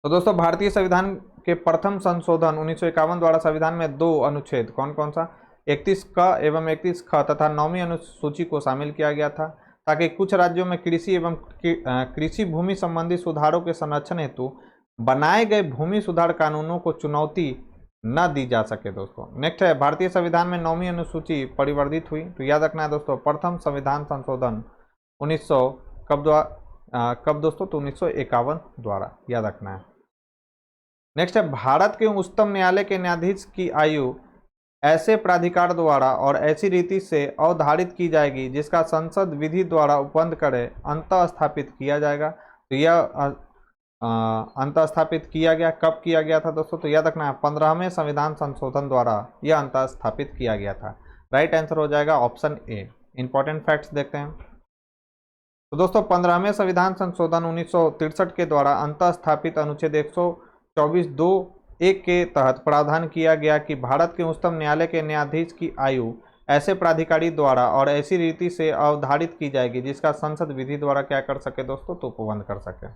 तो दोस्तों भारतीय संविधान के प्रथम संशोधन 1951 द्वारा संविधान में 2 अनुच्छेद कौन कौन सा 31 क एवं 31 ख तथा 9वीं अनुसूची को शामिल किया गया था ताकि कुछ राज्यों में कृषि एवं कृषि भूमि संबंधी सुधारों के संरक्षण हेतु बनाए गए भूमि सुधार कानूनों को चुनौती न दी जा सके दोस्तों। नेक्स्ट है, भारतीय संविधान में 9वीं अनुसूची परिवर्तित हुई, तो याद रखना है दोस्तों प्रथम संविधान संशोधन 1900 कब दोस्तों, तो 1951 द्वारा, याद रखना है। नेक्स्ट है, भारत के उच्चतम न्यायालय के न्यायाधीश की आयु ऐसे प्राधिकार द्वारा और ऐसी रीति से अवधारित की जाएगी जिसका संसद विधि द्वारा उपबंध करे अंतः स्थापित किया जाएगा। तो यह अंतः स्थापित किया गया, कब किया गया था दोस्तों, तो याद रखना है 15वें संविधान संशोधन द्वारा यह अंतः स्थापित किया गया था। राइट आंसर हो जाएगा ऑप्शन ए। इंपॉर्टेंट फैक्ट्स देखते हैं। तो दोस्तों 15वें संविधान संशोधन 1963 के द्वारा अंतः स्थापित अनुच्छेद 124(2)(1) के तहत प्रावधान किया गया कि भारत के उच्चतम न्यायालय के न्यायाधीश की आयु ऐसे प्राधिकारी द्वारा और ऐसी रीति से अवधारित की जाएगी जिसका संसद विधि द्वारा क्या कर सके दोस्तों, तो उपबंध कर सके।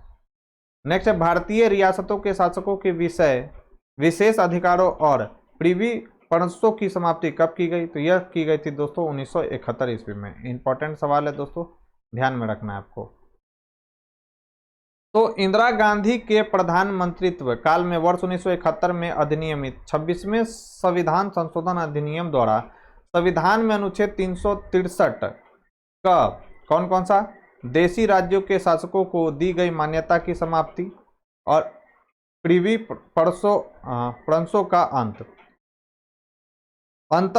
नेक्स्ट है भारतीय रियासतों के शासकों के विषय विशेष अधिकारों और प्रिवी पर्सों की समाप्ति कब की गई, तो यह की गई थी दोस्तों 1971 ईस्वी में। इंपॉर्टेंट सवाल है दोस्तों, ध्यान में रखना है आपको। तो इंदिरा गांधी के प्रधानमंत्रित्व काल में वर्ष 1971 में अधिनियमित 26वें संविधान संशोधन अधिनियम द्वारा संविधान में अनुच्छेद 363 का कौन कौन सा देशी राज्यों के शासकों को दी गई मान्यता की समाप्ति और प्रिवी पर्सों का अंत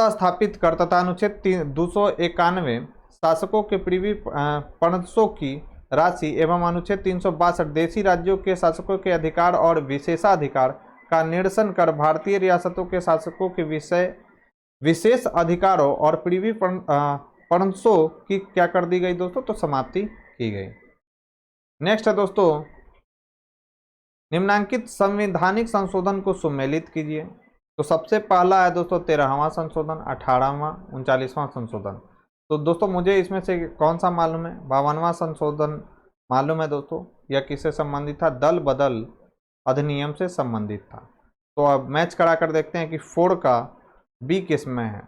स्थापित कर तथा अनुच्छेद 291 शासकों के प्रिवी पर्सों की राशि एवं अनुच्छेद 362 देशी राज्यों के शासकों के अधिकार और विशेषाधिकार का निरसन कर भारतीय रियासतों के शासकों के विशेष अधिकारों और प्रिवी पर्सों की क्या कर दी गई दोस्तों, तो समाप्ति की गई। नेक्स्ट है दोस्तों, निम्नांकित संवैधानिक संशोधन को सुमेलित कीजिए। तो सबसे पहला है दोस्तों 13वां संशोधन, 18वां, 39वां संशोधन। तो दोस्तों मुझे इसमें से कौन सा मालूम है, 52वां संशोधन मालूम है दोस्तों। यह किससे संबंधित था, दल बदल अधिनियम से संबंधित था। तो अब मैच करा कर देखते हैं कि 4 का बी किस में है।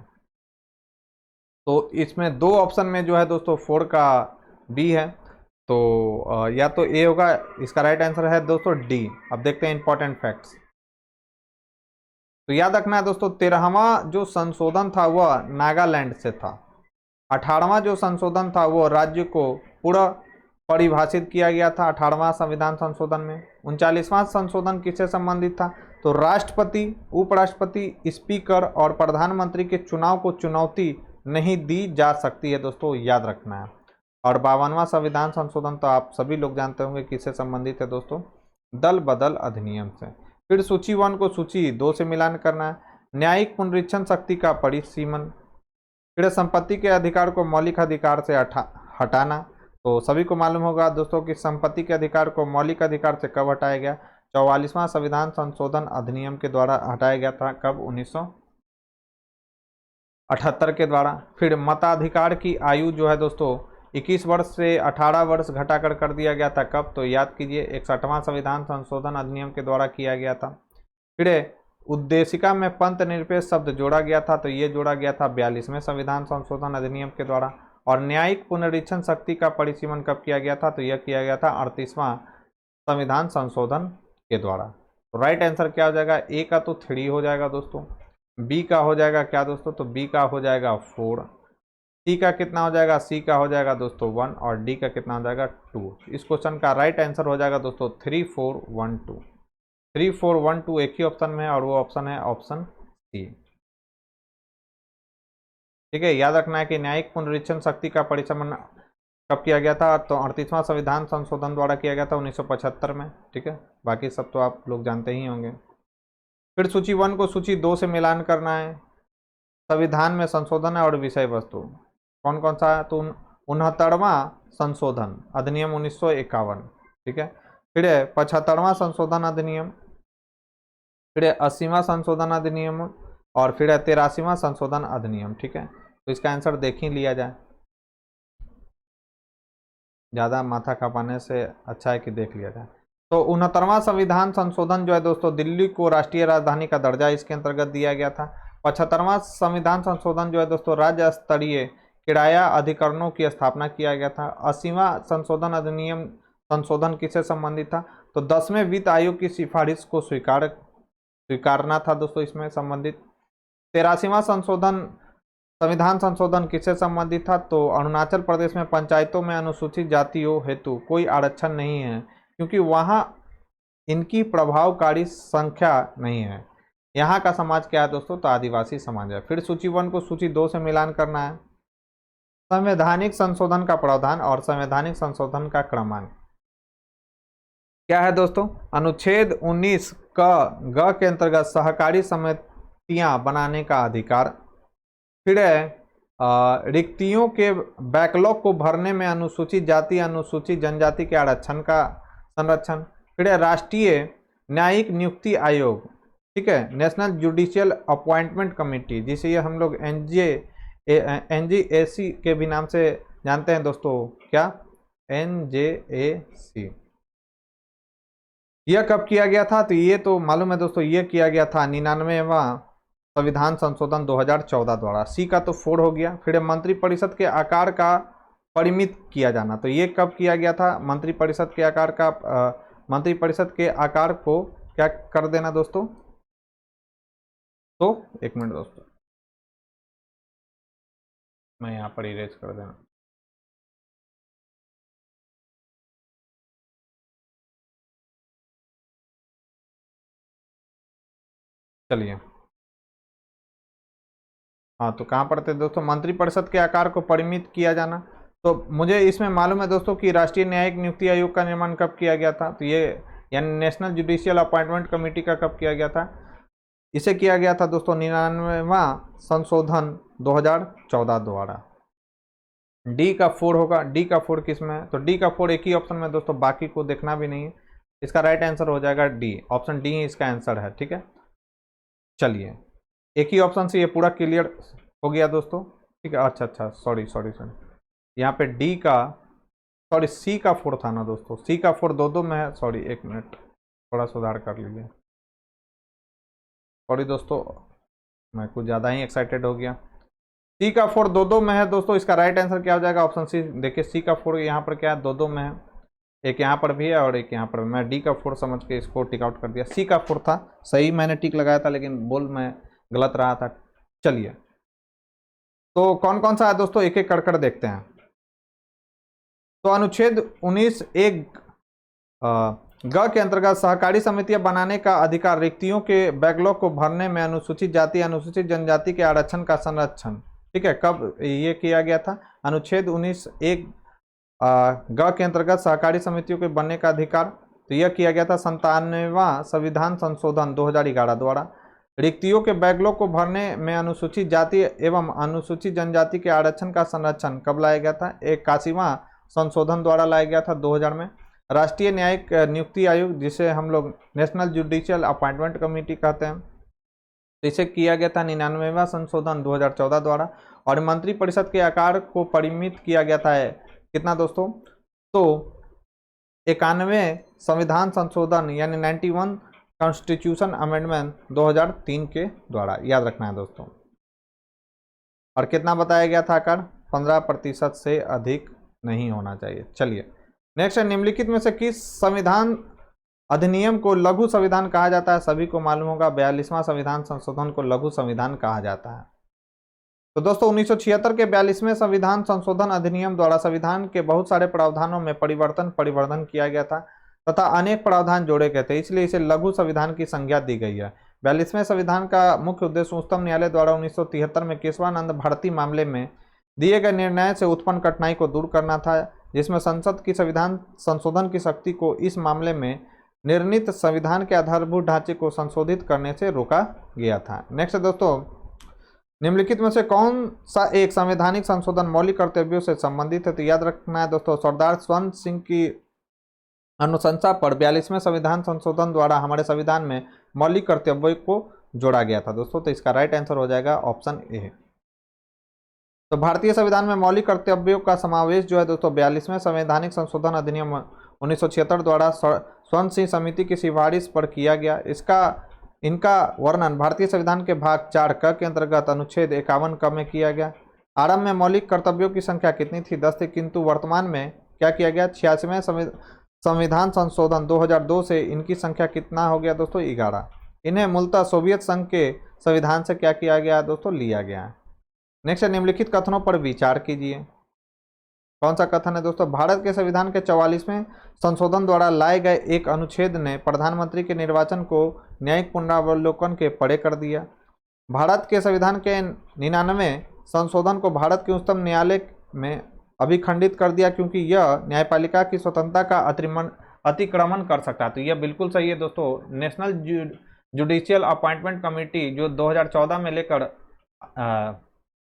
तो इसमें दो ऑप्शन में जो है दोस्तों 4 का बी है, तो या तो ए होगा, इसका राइट आंसर है दोस्तों डी। अब देखते हैं इंपॉर्टेंट फैक्ट्स। तो याद रखना है दोस्तों 13वां जो संशोधन था वह नागालैंड से था। 18वां जो संशोधन था वो राज्य को पूरा परिभाषित किया गया था 18वां संविधान संशोधन में। 39वां संशोधन किससे संबंधित था, तो राष्ट्रपति, उपराष्ट्रपति, स्पीकर और प्रधानमंत्री के चुनाव को चुनौती नहीं दी जा सकती है दोस्तों, याद रखना है। और 52वां संविधान संशोधन तो आप सभी लोग जानते होंगे किससे संबंधित है दोस्तों, दल बदल अधिनियम से। फिर सूची 1 को सूची 2 से मिलान करना है। न्यायिक पुनरीक्षण शक्ति का परिसीमन, फिर संपत्ति के अधिकार को मौलिक अधिकार से हटाना। तो सभी को मालूम होगा दोस्तों कि संपत्ति के अधिकार को मौलिक अधिकार से कब हटाया गया, 44वां संविधान संशोधन अधिनियम के द्वारा हटाया गया था, कब, 1978 के द्वारा। फिर मताधिकार की आयु जो है दोस्तों 21 वर्ष से 18 वर्ष घटाकर कर दिया गया था, कब, तो याद कीजिए 61वां संविधान संशोधन अधिनियम के द्वारा किया गया था। फिर उद्देशिका में पंथ निरपेक्ष शब्द जोड़ा गया था, तो ये जोड़ा गया था 42वें संविधान संशोधन अधिनियम के द्वारा। और न्यायिक पुनरीक्षण शक्ति का परिसीमन कब किया गया था, तो यह किया गया था 38वां संविधान संशोधन के द्वारा। तो राइट आंसर क्या हो जाएगा, ए का तो 3 हो जाएगा दोस्तों, बी का हो जाएगा क्या दोस्तों, तो बी का हो जाएगा 4, सी का कितना हो जाएगा, सी का हो जाएगा दोस्तों 1 और डी का कितना हो जाएगा 2। इस क्वेश्चन का राइट आंसर हो जाएगा दोस्तों 3 4 1 2। 3 4 1 2 एक ही ऑप्शन में है और वो ऑप्शन है ऑप्शन सी। ठीक है, याद रखना है कि न्यायिक पुनरीक्षण शक्ति का परिसीमन कब किया गया था, तो 38वां संविधान संशोधन द्वारा किया गया था 1975 में। ठीक है, बाकी सब तो आप लोग जानते ही होंगे। फिर सूची 1 को सूची 2 से मिलान करना है। संविधान में संशोधन है और विषय वस्तु कौन कौन सा है, तो 69वां संशोधन अधिनियम 1951। ठीक है, फिर 75वां संशोधन अधिनियम, फिर 80वां संशोधन अधिनियम और फिर 83वां संशोधन अधिनियम। ठीक है, तो इसका आंसर देख ही लिया जाए, ज़्यादा माथा खपाने से अच्छा है कि देख लिया जाए। तो 69वां संविधान संशोधन जो है दोस्तों दिल्ली को राष्ट्रीय राजधानी का दर्जा इसके अंतर्गत दिया गया था। 75वां संविधान संशोधन जो है दोस्तों राज्य स्तरीय किराया अधिकरणों की स्थापना किया गया था। 80वां संशोधन अधिनियम संशोधन किससे संबंधित था, तो 10वें वित्त आयोग की सिफारिश को स्वीकारना था दोस्तों इसमें संबंधित। 83वां संविधान संशोधन किससे संबंधित था, तो अरुणाचल प्रदेश में पंचायतों में अनुसूचित जातियों हेतु कोई आरक्षण नहीं है क्योंकि वहाँ इनकी प्रभावकारी संख्या नहीं है। यहाँ का समाज क्या है दोस्तों, तो आदिवासी समाज है। फिर सूची 1 को सूची 2 से मिलान करना है। संवैधानिक संशोधन का प्रावधान और संवैधानिक संशोधन का क्रमांक क्या है दोस्तों, अनुच्छेद 19 ग के अंतर्गत सहकारी समितियां बनाने का अधिकार। फिर रिक्तियों के बैकलॉग को भरने में अनुसूचित जाति अनुसूचित जनजाति के आरक्षण का संरक्षण। फिर है राष्ट्रीय न्यायिक नियुक्ति आयोग, ठीक है, नेशनल जुडिशियल अपॉइंटमेंट कमेटी, जिसे ये हम लोग NJAC के भी नाम से जानते हैं दोस्तों, क्या, NJAC। यह कब किया गया था? तो ये तो मालूम है दोस्तों, ये किया गया था 99वां संविधान संशोधन 2014 द्वारा। सी का तो 4 हो गया। फिर मंत्रिपरिषद के आकार का परिमित किया जाना, तो ये कब किया गया था? मंत्रिपरिषद के आकार का मंत्रिपरिषद के आकार को क्या कर देना दोस्तों? तो एक मिनट दोस्तों, मैं यहाँ पर इरेज कर देना। चलिए, हाँ, तो कहाँ पर थे दोस्तों? मंत्रिपरिषद के आकार को परिमित किया जाना। तो मुझे इसमें मालूम है दोस्तों कि राष्ट्रीय न्यायिक नियुक्ति आयोग का निर्माण कब किया गया था? तो ये यानी नेशनल जुडिशियल अपॉइंटमेंट कमेटी का कब किया गया था? इसे किया गया था दोस्तों 99वां संशोधन 2014 द्वारा। डी का 4 होगा। डी का 4 किस में है? तो डी का 4 एक ही ऑप्शन में दोस्तों, बाकी को देखना भी नहीं है। इसका राइट आंसर हो जाएगा डी, ऑप्शन डी इसका आंसर है, ठीक है। चलिए, एक ही ऑप्शन से ये पूरा क्लियर हो गया दोस्तों, ठीक है। अच्छा, सॉरी, यहाँ पे डी का, सॉरी, सी का 4 था ना दोस्तों, सी का 4 दो में है। सॉरी, एक मिनट, थोड़ा सुधार कर लीजिए। सॉरी दोस्तों, मैं कुछ ज़्यादा ही एक्साइटेड हो गया। सी का 4 दो में है दोस्तों। इसका राइट आंसर क्या हो जाएगा? Option C. देखिए, सी का 4 यहाँ पर क्या है, दो में है, एक यहाँ पर भी है और एक यहाँ पर। मैं डी का 4 समझ के इसको टिक आउट कर दिया। सी का 4 था, सही मैंने टिक लगाया था, लेकिन बोल मैं गलत रहा था। चलिए, तो कौन कौन सा है दोस्तों, एक एक कर देखते हैं। तो अनुच्छेद 19(1) ग के अंतर्गत सहकारी समितियां बनाने का अधिकार, रिक्तियों के बैकलॉग को भरने में अनुसूचित जाति अनुसूचित जनजाति के आरक्षण का संरक्षण, ठीक है, कब ये किया गया था? अनुच्छेद 19(1) ग के अंतर्गत सहकारी समितियों के बनने का अधिकार, तो यह किया गया था 97वां संविधान संशोधन 2011 द्वारा। रिक्तियों के बैकलॉग को भरने में अनुसूचित जाति एवं अनुसूचित जनजाति के आरक्षण का संरक्षण कब लाया गया था? 81वां संशोधन द्वारा लाया गया था 2000 में। राष्ट्रीय न्यायिक नियुक्ति आयोग, जिसे हम लोग नेशनल जुडिशियल अपॉइंटमेंट कमेटी कहते हैं, तो इसे किया गया था 99वां संशोधन 2014 द्वारा। और मंत्रिपरिषद के आकार को परिमित किया गया था कितना दोस्तों? तो 91वें संविधान संशोधन यानी 91 कॉन्स्टिट्यूशन अमेंडमेंट 2003 के द्वारा, याद रखना है दोस्तों। और कितना बताया गया था आकार? 15% से अधिक नहीं होना चाहिए। चलिए, नेक्स्ट है, निम्नलिखित में से किस संविधान अधिनियम को लघु संविधान कहा जाता है? सभी को मालूम होगा, 42वां संविधान संशोधन को लघु संविधान कहा जाता है। तो दोस्तों 1976 के 42वें संविधान संशोधन अधिनियम द्वारा संविधान के बहुत सारे प्रावधानों में परिवर्धन किया गया था तथा अनेक प्रावधान जोड़े गए थे, इसलिए इसे लघु संविधान की संज्ञा दी गई है। 42वें संविधान का मुख्य उद्देश्य उच्चतम न्यायालय द्वारा 1973 में केशवानंद भारती मामले में दिए गए निर्णय से उत्पन्न कठिनाई को दूर करना था, जिसमें संसद की संविधान संशोधन की शक्ति को इस मामले में निर्णीत संविधान के आधारभूत ढांचे को संशोधित करने से रोका गया था। नेक्स्ट दोस्तों, निम्नलिखित में से कौन सा एक संवैधानिक संशोधन मौलिक कर्तव्यों से संबंधित है? तो याद रखना है दोस्तों, सरदार स्वर्ण सिंह की अनुशंसा पर 42वें संविधान संशोधन द्वारा हमारे संविधान में मौलिक कर्तव्यों को जोड़ा गया था दोस्तों। तो इसका राइट आंसर हो जाएगा ऑप्शन ए। तो भारतीय संविधान में मौलिक कर्तव्यों का समावेश जो है दोस्तों 42वें संवैधानिक संशोधन अधिनियम 1976 द्वारा स्वर्ण सिंह समिति की सिफारिश पर किया गया। इनका वर्णन भारतीय संविधान के भाग 4 क के अंतर्गत अनुच्छेद 51 क में किया गया। आरंभ में मौलिक कर्तव्यों की संख्या कितनी थी? 10 थी, किंतु वर्तमान में क्या किया गया? 86वें संविधान संशोधन 2002 से इनकी संख्या कितना हो गया दोस्तों? 11। इन्हें मूलतः सोवियत संघ के संविधान से क्या किया गया दोस्तों? लिया गया। नेक्स्ट, निम्नलिखित कथनों पर विचार कीजिए। कौन सा कथन है दोस्तों? भारत के संविधान के 44वें संशोधन द्वारा लाए गए एक अनुच्छेद ने प्रधानमंत्री के निर्वाचन को न्यायिक पुनरावलोकन के परे कर दिया। भारत के संविधान के 99वें संशोधन को भारत के उच्चतम न्यायालय में अभिखंडित कर दिया, क्योंकि यह न्यायपालिका की स्वतंत्रता का अतिक्रमण कर सकता है। तो यह बिल्कुल सही है दोस्तों। नेशनल जुडिशियल अपॉइंटमेंट कमेटी जो 2014 में लेकर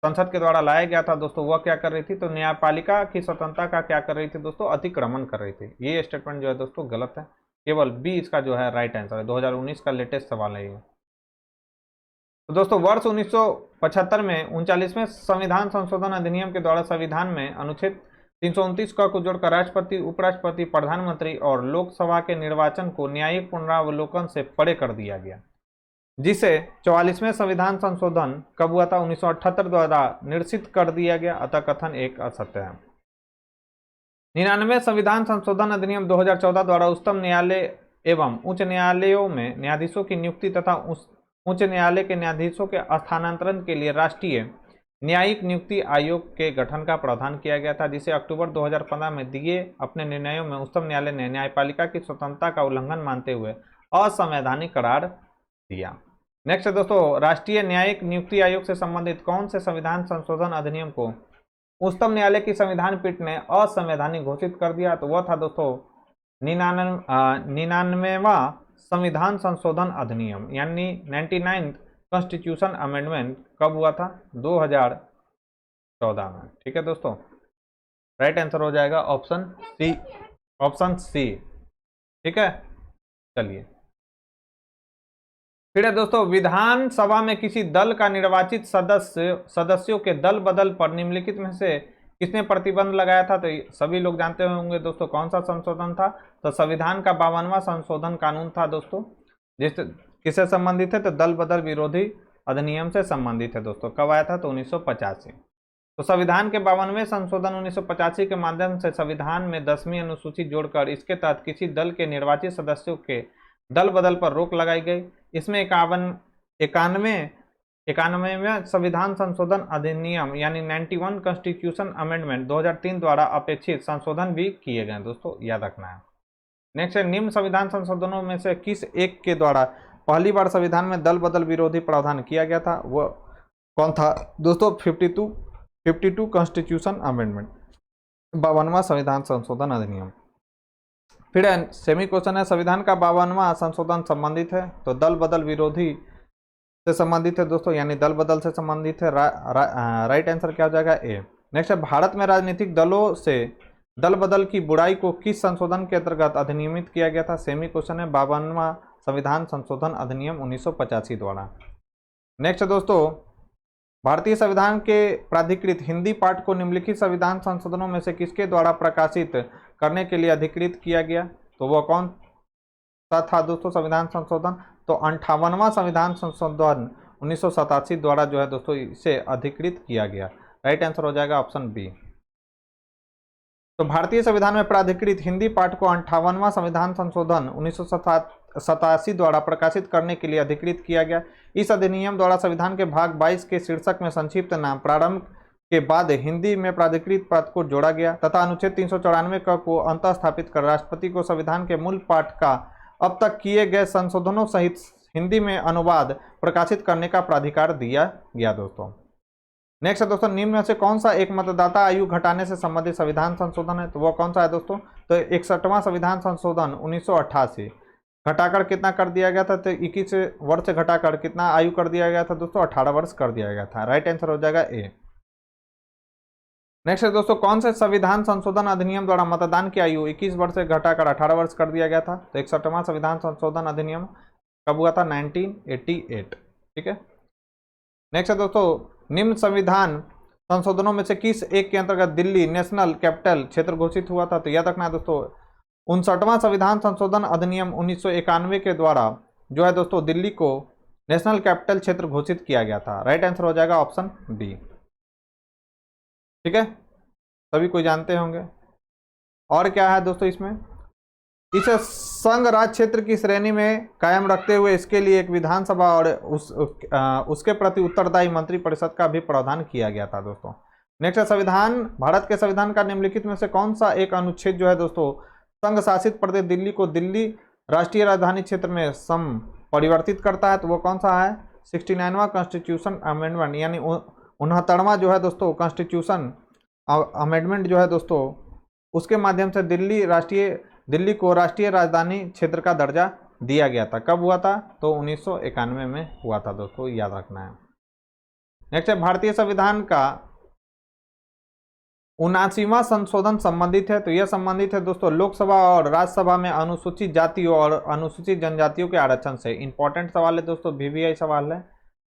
संसद के द्वारा लाया गया था दोस्तों, वह क्या कर रही थी, तो न्यायपालिका की स्वतंत्रता का क्या कर रही थी दोस्तों, अतिक्रमण कर रही थी। ये स्टेटमेंट जो है दोस्तों गलत है, केवल बी इसका जो है राइट आंसर है। 2019 का लेटेस्ट सवाल है ये। तो दोस्तों वर्ष 1975 में 39वें संविधान संशोधन अधिनियम के द्वारा संविधान में अनुच्छेद 329 को जोड़कर राष्ट्रपति, उपराष्ट्रपति, प्रधानमंत्री और लोकसभा के निर्वाचन को न्यायिक पुनरावलोकन से परे कर दिया गया, जिसे 44वें संविधान संशोधन कब हुआ था, 1978 द्वारा निरसित कर दिया गया। अतः कथन एक असत्य है। 99वें संविधान संशोधन अधिनियम 2014 द्वारा उच्चतम न्यायालय एवं उच्च न्यायालयों में न्यायाधीशों की नियुक्ति तथा उच्च न्यायालय के न्यायाधीशों के स्थानांतरण के लिए राष्ट्रीय न्यायिक नियुक्ति आयोग के गठन का प्रावधान किया गया था, जिसे अक्टूबर 2015 में दिए अपने निर्णयों में उच्चतम न्यायालय ने न्यायपालिका की स्वतंत्रता का उल्लंघन मानते हुए असंवैधानिक करार दिया। नेक्स्ट दोस्तों, राष्ट्रीय न्यायिक नियुक्ति आयोग से संबंधित कौन से संविधान संशोधन अधिनियम को उच्चतम न्यायालय की संविधान पीठ ने असंवैधानिक घोषित कर दिया, तो वह था दोस्तों 99वां संविधान संशोधन अधिनियम, यानी 99th कॉन्स्टिट्यूशन अमेंडमेंट कब हुआ था, 2014 में। ठीक है दोस्तों, राइट आंसर हो जाएगा ऑप्शन सी। ठीक है, चलिए फिर है दोस्तों, विधानसभा में किसी दल का निर्वाचित सदस्यों के दल बदल पर निम्नलिखित में से किसने प्रतिबंध लगाया था, तो सभी लोग जानते होंगे दोस्तों कौन सा संशोधन था, तो संविधान का 52वां संशोधन कानून था दोस्तों, जिस किससे संबंधित है, तो दल बदल विरोधी अधिनियम से संबंधित है दोस्तों। कब आया था, तो 1985। तो संविधान के 52वें संशोधन 1985 के माध्यम से संविधान में 10वीं अनुसूची जोड़कर इसके तहत किसी दल के निर्वाचित सदस्यों के दल बदल पर रोक लगाई गई। इसमें 91वें संविधान संशोधन अधिनियम यानी 91 कॉन्स्टिट्यूशन अमेंडमेंट 2003 द्वारा अपेक्षित संशोधन भी किए गए दोस्तों, याद रखना है। नेक्स्ट है, निम्न संविधान संशोधनों में से किस एक के द्वारा पहली बार संविधान में दल बदल विरोधी प्रावधान किया गया था, वह कौन था दोस्तों, 52 कॉन्स्टिट्यूशन अमेंडमेंट, 52वां संविधान संशोधन अधिनियम। फिर सेमी क्वेश्चन है, संविधान का 52वां संशोधन संबंधित है, तो दल बदल विरोधी से संबंधित है दोस्तों, यानी दल बदल से संबंधित है। राइट आंसर क्या हो जाएगा, ए। नेक्स्ट है, भारत में राजनीतिक दलों से दल बदल की बुराई को किस संशोधन के अंतर्गत अधिनियमित किया गया था, सेमी क्वेश्चन है, 52वां संविधान संशोधन अधिनियम 1985 द्वारा। नेक्स्ट दोस्तों, भारतीय संविधान के प्राधिकृत हिंदी पाठ को निम्नलिखित संविधान संशोधनों में से किसके द्वारा प्रकाशित करने के लिए अधिकृत किया गया, तो वह कौन सा था दोस्तों संविधान संशोधन, तो 58वां संविधान संशोधन 1987 द्वारा जो है दोस्तों इसे अधिकृत किया गया। राइट आंसर हो जाएगा ऑप्शन बी। तो भारतीय संविधान में प्राधिकृत हिंदी पाठ को 58वां संविधान संशोधन 1987 द्वारा प्रकाशित करने के लिए अधिकृत किया गया। इस अधिनियम द्वारा संविधान के भाग 22 के शीर्षक में संक्षिप्त नाम प्रारंभ के बाद हिंदी में प्राधिकृत पद को जोड़ा गया तथा अनुच्छेद 394 को अंतः स्थापित कर राष्ट्रपति को संविधान के मूल पाठ का अब तक किए गए संशोधनों सहित हिंदी में अनुवाद प्रकाशित करने का प्राधिकार दिया गया दोस्तों। नेक्स्ट है दोस्तों, निम्न में से कौन सा एक मतदाता आयु घटाने से संबंधित संविधान संशोधन है, तो वह कौन सा है दोस्तों, तो 61वां संविधान संशोधन 1988 घटाकर कितना कर दिया गया था, तो 21 वर्ष घटाकर कितना आयु कर दिया गया था दोस्तों, 18 वर्ष कर दिया गया था। राइट आंसर हो जाएगा ए। नेक्स्ट है दोस्तों, कौन से संविधान संशोधन अधिनियम द्वारा मतदान की आयु 21 वर्ष से घटाकर 18 वर्ष कर दिया गया था, तो 61वां संविधान संशोधन अधिनियम कब हुआ था, 1988। ठीक है। नेक्स्ट है दोस्तों, निम्न संविधान संशोधनों में से किस एक के अंतर्गत दिल्ली नेशनल कैपिटल क्षेत्र घोषित हुआ था, तो याद रखना है दोस्तों 59वां संविधान संशोधन अधिनियम 1991 के द्वारा जो है दोस्तों दिल्ली को नेशनल कैपिटल क्षेत्र घोषित किया गया था। राइट आंसर हो जाएगा ऑप्शन बी। ठीक है, सभी कोई जानते होंगे। और क्या है दोस्तों इसमें, इसे संघ राज्य क्षेत्र की श्रेणी में कायम रखते हुए इसके लिए एक विधानसभा और उसके प्रति उत्तरदायी मंत्रिपरिषद का भी प्रावधान किया गया था दोस्तों। नेक्स्ट है, संविधान भारत के संविधान का निम्नलिखित में से कौन सा एक अनुच्छेद जो है दोस्तों संघ शासित प्रदेश दिल्ली को दिल्ली राष्ट्रीय राजधानी क्षेत्र में सम परिवर्तित करता है, तो वो कौन सा है, 69वां कॉन्स्टिट्यूशन अमेंडमेंट यानी 69वां जो है दोस्तों कॉन्स्टिट्यूशन अमेंडमेंट जो है दोस्तों उसके माध्यम से दिल्ली को राष्ट्रीय राजधानी क्षेत्र का दर्जा दिया गया था। कब हुआ था, तो 1991 में हुआ था दोस्तों, याद रखना है। नेक्स्ट है भारतीय संविधान का 79वां संशोधन संबंधित है, तो यह संबंधित है दोस्तों लोकसभा और राज्यसभा में अनुसूचित जातियों और अनुसूचित जनजातियों के आरक्षण से। इंपॉर्टेंट सवाल है दोस्तों, VVI सवाल है,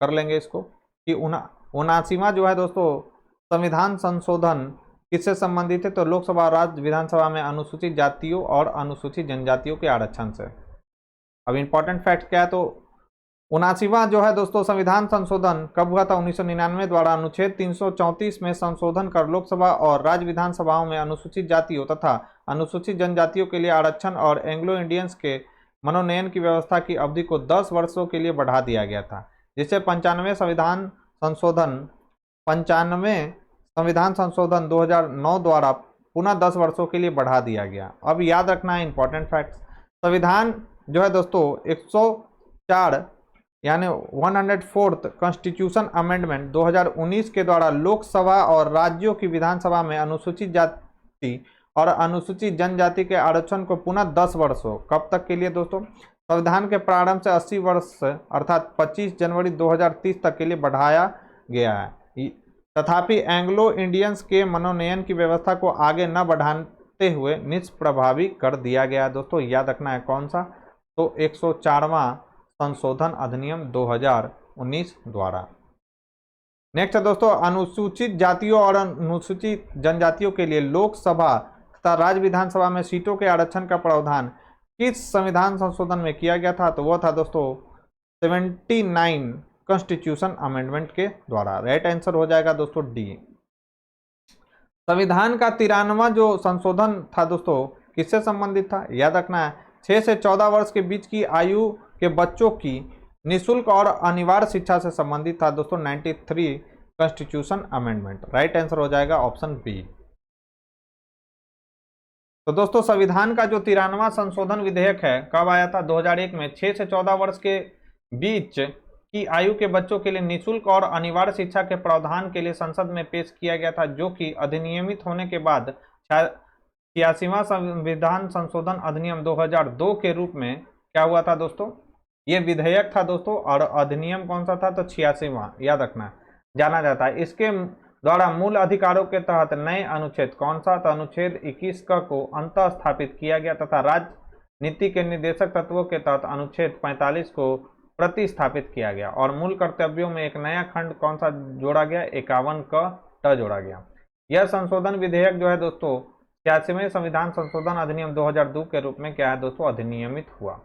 कर लेंगे इसको कि 79वां जो है दोस्तों संविधान संशोधन किससे संबंधित है, तो लोकसभा और राज्य विधानसभा में अनुसूचित जातियों और अनुसूचित जनजातियों के आरक्षण से। अब इंपॉर्टेंट फैक्ट क्या है, तो 79वां जो है दोस्तों संविधान संशोधन कब हुआ था, 1999 द्वारा अनुच्छेद 334 में संशोधन कर लोकसभा और राज्य विधानसभाओं में अनुसूचित जातियों तथा अनुसूचित जनजातियों के लिए आरक्षण और एंग्लो इंडियंस के मनोनयन की व्यवस्था की अवधि को 10 वर्षों के लिए बढ़ा दिया गया था, जिससे 95 संविधान संशोधन 2009 द्वारा पुनः 10 वर्षों के लिए बढ़ा दिया गया। अब याद रखना है इंपॉर्टेंट फैक्ट्स, संविधान जो है दोस्तों 104 यानी 104th कॉन्स्टिट्यूशन अमेंडमेंट 2019 के द्वारा लोकसभा और राज्यों की विधानसभा में अनुसूचित जाति और अनुसूचित जनजाति के आरक्षण को पुनः 10 वर्षों कब तक के लिए दोस्तों, संविधान के प्रारंभ से 80 वर्ष अर्थात 25 जनवरी 2030 तक के लिए बढ़ाया गया है। तथापि एंग्लो इंडियंस के मनोनयन की व्यवस्था को आगे न बढ़ाते हुए निष्प्रभावी कर दिया गया दोस्तों। याद रखना है कौन सा, तो 104वां संशोधन अधिनियम 2019 द्वारा। नेक्स्ट है दोस्तों अनुसूचित जातियों और अनुसूचित जनजातियों के लिए लोकसभा तथा राज्य विधानसभा में सीटों के आरक्षण का प्रावधान किस संविधान संशोधन में किया गया था, तो वह था दोस्तों 79 कॉन्स्टिट्यूशन अमेंडमेंट के द्वारा। राइट आंसर हो जाएगा दोस्तों डी। संविधान का 93वां जो संशोधन था दोस्तों किससे संबंधित था, याद रखना है 6 से 14 वर्ष के बीच की आयु के बच्चों की निःशुल्क और अनिवार्य शिक्षा से संबंधित था दोस्तों 93 कॉन्स्टिट्यूशन अमेंडमेंट। राइट आंसर हो जाएगा ऑप्शन बी। तो दोस्तों संविधान का जो 93वां संशोधन विधेयक है कब आया था, 2001 में। 6 से 14 वर्ष के बीच की आयु के बच्चों के लिए निःशुल्क और अनिवार्य शिक्षा के प्रावधान के लिए संसद में पेश किया गया था, जो कि अधिनियमित होने के बाद 86वां संविधान संशोधन अधिनियम 2002 के रूप में क्या हुआ था दोस्तों, ये विधेयक था दोस्तों। और अधिनियम कौन सा था, तो 86वां याद रखना जाना जाता है। इसके द्वारा मूल अधिकारों के तहत नए अनुच्छेद कौन सा, तो अनुच्छेद 21 को अंतः स्थापित किया गया तथा राजनीति के निर्देशक तत्वों के तहत अनुच्छेद 45 को प्रतिस्थापित किया गया। और मूल कर्तव्यों में एक नया खंड कौन सा जोड़ा गया, 51 का जोड़ा गया। यह संशोधन विधेयक जो है दोस्तों 86वें संविधान संशोधन अधिनियम 2002 के रूप में क्या है दोस्तों, अधिनियमित हुआ।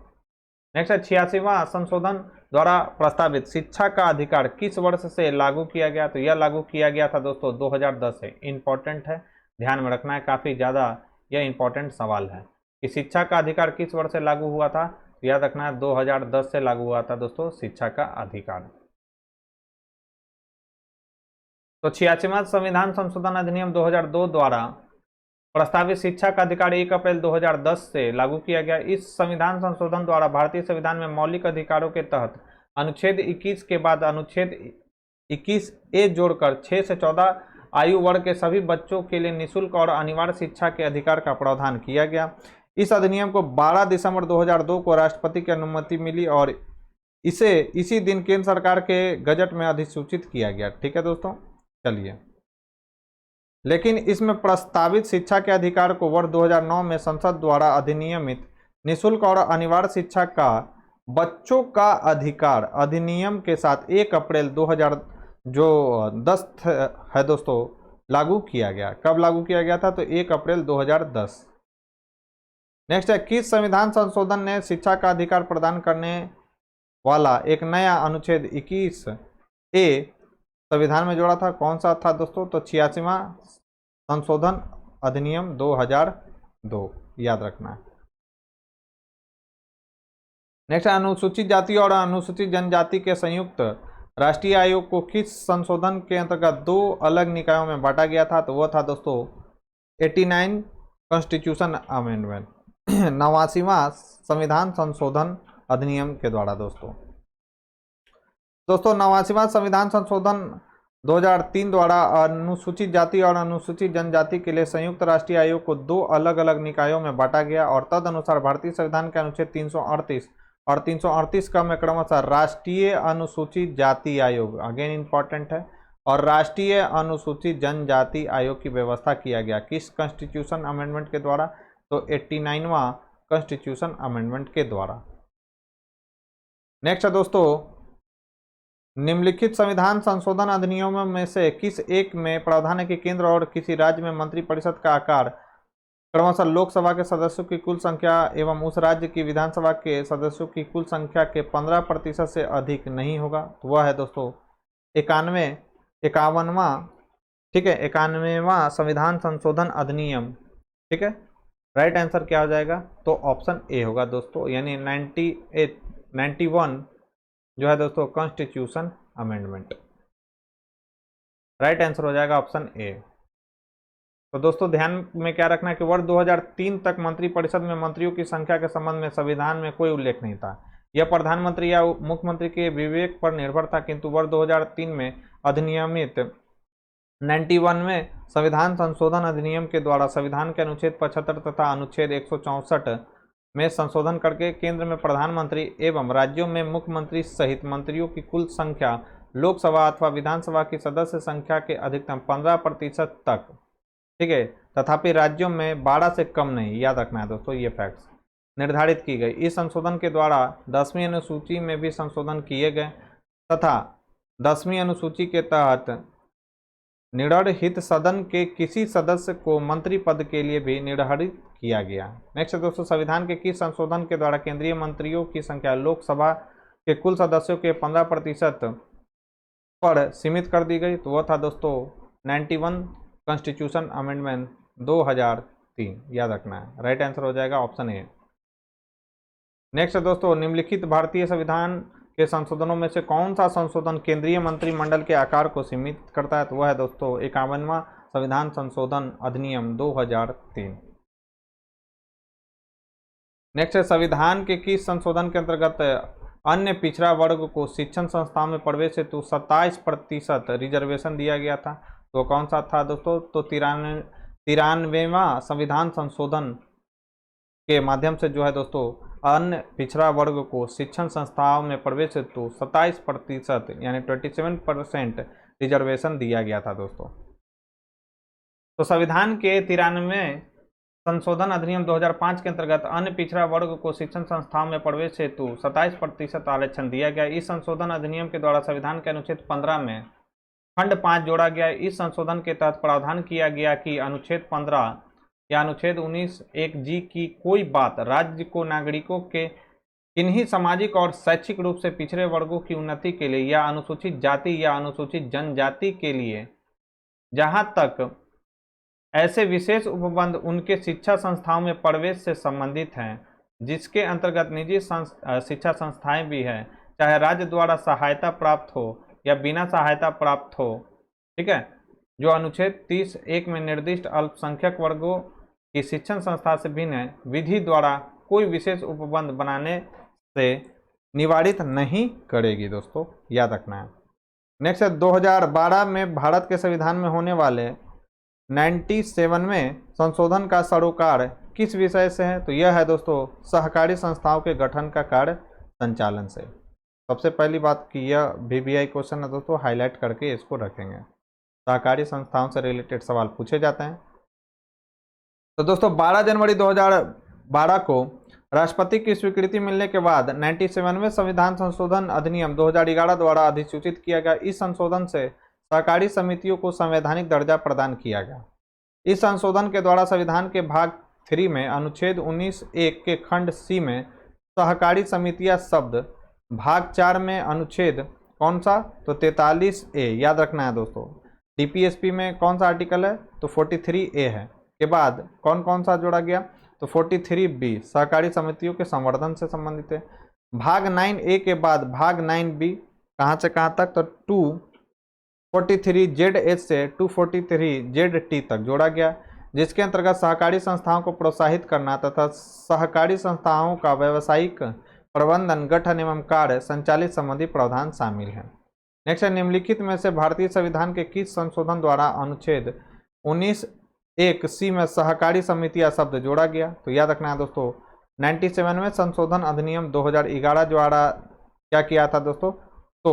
नेक्स्ट है 86वां संशोधन द्वारा प्रस्तावित शिक्षा का अधिकार किस वर्ष से लागू किया गया, तो यह लागू किया गया था दोस्तों 2010 से। इंपॉर्टेंट है, ध्यान में रखना है, काफी ज्यादा यह इंपॉर्टेंट सवाल है कि शिक्षा का अधिकार किस वर्ष से लागू हुआ था, याद रखना है 2010 से लागू हुआ था दोस्तों शिक्षा का अधिकार। तो 86वां संविधान संशोधन अधिनियम 2002 द्वारा प्रस्तावित शिक्षा का अधिकार 1 अप्रैल 2010 से लागू किया गया। इस संविधान संशोधन द्वारा भारतीय संविधान में मौलिक अधिकारों के तहत अनुच्छेद 21 के बाद अनुच्छेद 21A जोड़कर 6 से 14 आयु वर्ग के सभी बच्चों के लिए निःशुल्क और अनिवार्य शिक्षा के अधिकार का प्रावधान किया गया। इस अधिनियम को 12 दिसंबर 2002 को राष्ट्रपति की अनुमति मिली और इसे इसी दिन केंद्र सरकार के गजट में अधिसूचित किया गया। ठीक है दोस्तों, चलिए। लेकिन इसमें प्रस्तावित शिक्षा के अधिकार को वर्ष 2009 में संसद द्वारा अधिनियमित निःशुल्क और अनिवार्य शिक्षा का बच्चों का अधिकार अधिनियम के साथ 1 अप्रैल 2010 है दोस्तों लागू किया गया। कब लागू किया गया था, तो 1 अप्रैल 2010। नेक्स्ट है किस संविधान संशोधन ने शिक्षा का अधिकार प्रदान करने वाला एक नया अनुच्छेद 21A संविधान में जोड़ा था, कौन सा था दोस्तों, तो 86वां संशोधन अधिनियम 2002 याद रखना है। नेक्स्ट अनुसूचित जाति और अनुसूचित जनजाति के संयुक्त राष्ट्रीय आयोग को किस संशोधन के अंतर्गत 2 अलग निकायों में बांटा गया था, तो वह था दोस्तों 89 कॉन्स्टिट्यूशन अमेंडमेंट 89वां संविधान संशोधन अधिनियम के द्वारा। दोस्तों 89वां संविधान संशोधन 2003 द्वारा अनुसूचित जाति और अनुसूचित जनजाति के लिए संयुक्त राष्ट्रीय आयोग को 2 अलग अलग निकायों में बांटा गया और तदनुसार भारतीय संविधान के अनुच्छेद 338 और 338 का में क्रमशः राष्ट्रीय अनुसूचित जाति आयोग, अगेन इंपॉर्टेंट है, और राष्ट्रीय अनुसूचित जनजाति आयोग की व्यवस्था किया गया। किस कॉन्स्टिट्यूशन अमेंडमेंट के द्वारा? तो 89वां कॉन्स्टिट्यूशन अमेंडमेंट के द्वारा। नेक्स्ट है दोस्तों, निम्नलिखित संविधान संशोधन अधिनियमों में से किस एक में प्रावधान है कि केंद्र और किसी राज्य में मंत्रिपरिषद का आकार क्रमशः लोकसभा के सदस्यों की कुल संख्या एवं उस राज्य की विधानसभा के सदस्यों की कुल संख्या के 15% से अधिक नहीं होगा? तो वह है दोस्तों 51वां, ठीक है, 91वां संविधान संशोधन अधिनियम। ठीक है, राइट आंसर क्या हो जाएगा? तो ऑप्शन ए होगा दोस्तों, यानी 91 जो है दोस्तों कॉन्स्टिट्यूशन अमेंडमेंट। राइट आंसर हो जाएगा ऑप्शन ए। तो दोस्तों ध्यान में क्या रखना है कि वर्ष 2003 तक मंत्रिपरिषद में मंत्रियों की संख्या के संबंध में संविधान में कोई उल्लेख नहीं था। यह प्रधानमंत्री या मुख्यमंत्री के विवेक पर निर्भर था, किंतु वर्ष 2003 में अधिनियमित 91 में संविधान संशोधन अधिनियम के द्वारा संविधान के अनुच्छेद 75 तथा अनुच्छेद 164 में संशोधन करके केंद्र में प्रधानमंत्री एवं राज्यों में मुख्यमंत्री सहित मंत्रियों की कुल संख्या लोकसभा अथवा विधानसभा की सदस्य संख्या के अधिकतम 15% तक, ठीक है, तथापि राज्यों में 12 से कम नहीं, याद रखना है दोस्तों ये फैक्ट्स, निर्धारित की गई। इस संशोधन के द्वारा 10वीं अनुसूची में भी संशोधन किए गए तथा 10वीं अनुसूची के तहत निर्धारित सदन के किसी सदस्य को मंत्री पद के लिए भी निर्धारित किया गया। नेक्स्ट दोस्तों, संविधान के किस संशोधन के द्वारा केंद्रीय मंत्रियों की संख्या लोकसभा के कुल सदस्यों के 15% पर सीमित कर दी गई? तो वह था दोस्तों 91 कॉन्स्टिट्यूशन अमेंडमेंट 2003, याद रखना है। राइट आंसर हो जाएगा ऑप्शन ए। नेक्स्ट दोस्तों, निम्नलिखित भारतीय संविधान के संशोधनों में से कौन सा संशोधन केंद्रीय मंत्रिमंडल के आकार को सीमित करता है? तो वह है दोस्तों 51वां संविधान संशोधन अधिनियम 2003। नेक्स्ट है, संविधान के किस संशोधन के अंतर्गत अन्य पिछड़ा वर्ग को शिक्षण संस्थाओं में प्रवेश हेतु 27% रिजर्वेशन दिया गया था? तो कौन सा था दोस्तों? तो 93वां संविधान संशोधन के माध्यम से जो है दोस्तों अन्य पिछड़ा वर्ग को शिक्षण संस्थाओं में प्रवेश हेतु 27% यानी 27% रिजर्वेशन दिया गया था दोस्तों। तो संविधान के 93वें संशोधन अधिनियम 2005 के अंतर्गत अन्य पिछड़ा वर्ग को शिक्षण संस्थाओं में प्रवेश हेतु 27% आरक्षण दिया गया। इस संशोधन अधिनियम के द्वारा संविधान के अनुच्छेद 15 में खंड 5 जोड़ा गया। इस संशोधन के तहत प्रावधान किया गया कि अनुच्छेद 15 या अनुच्छेद 19(1)(g) की कोई बात राज्य को नागरिकों के किन्हीं सामाजिक और शैक्षिक रूप से पिछड़े वर्गों की उन्नति के लिए या अनुसूचित जाति या अनुसूचित जनजाति के लिए जहां तक ऐसे विशेष उपबंध उनके शिक्षा संस्थाओं में प्रवेश से संबंधित हैं, जिसके अंतर्गत निजी शिक्षा संस्थाएं भी हैं, चाहे राज्य द्वारा सहायता प्राप्त हो या बिना सहायता प्राप्त हो, ठीक है, जो अनुच्छेद 30(1) में निर्दिष्ट अल्पसंख्यक वर्गों की शिक्षण संस्था से भिन्न है, विधि द्वारा कोई विशेष उपबंध बनाने से निवारित नहीं करेगी दोस्तों, याद रखना है। नेक्स्ट है, 2012 में भारत के संविधान में होने वाले 97वें संशोधन का सरोकार किस विषय से है? तो यह है दोस्तों सहकारी संस्थाओं के गठन का कार्य संचालन से। सबसे पहली बात कि यह VBI क्वेश्चन है दोस्तों, हाईलाइट करके इसको रखेंगे। सहकारी संस्थाओं से रिलेटेड सवाल पूछे जाते हैं। तो दोस्तों 12 जनवरी 2012 को राष्ट्रपति की स्वीकृति मिलने के बाद 97वें संविधान संशोधन अधिनियम 2011 द्वारा अधिसूचित किया गया। इस संशोधन से सहकारी समितियों को संवैधानिक दर्जा प्रदान किया गया। इस संशोधन के द्वारा संविधान के भाग 3 में अनुच्छेद 19(1) के खंड C में सहकारी समितियां शब्द, भाग 4 में अनुच्छेद कौन सा? तो 43A, याद रखना है दोस्तों। DPSP में कौन सा आर्टिकल है? तो 43A है। के बाद कौन कौन सा जोड़ा गया? तो 43B सहकारी समितियों के संवर्धन से संबंधित है। भाग 9A के बाद भाग 9B कहाँ से कहाँ तक? तो 243ZH से 243ZT तक जोड़ा गया, जिसके अंतर्गत सहकारी संस्थाओं को प्रोत्साहित करना तथा सहकारी संस्थाओं का व्यावसायिक प्रबंधन, गठन एवं कार्य संचालित संबंधी प्रावधान शामिल हैं। नेक्स्ट है, निम्नलिखित में से भारतीय संविधान के किस संशोधन द्वारा अनुच्छेद 19(1)(c) में सहकारी समितियां शब्द जोड़ा गया? तो याद रखना है दोस्तों 97वें संशोधन अधिनियम 2011 द्वारा क्या किया था दोस्तों? तो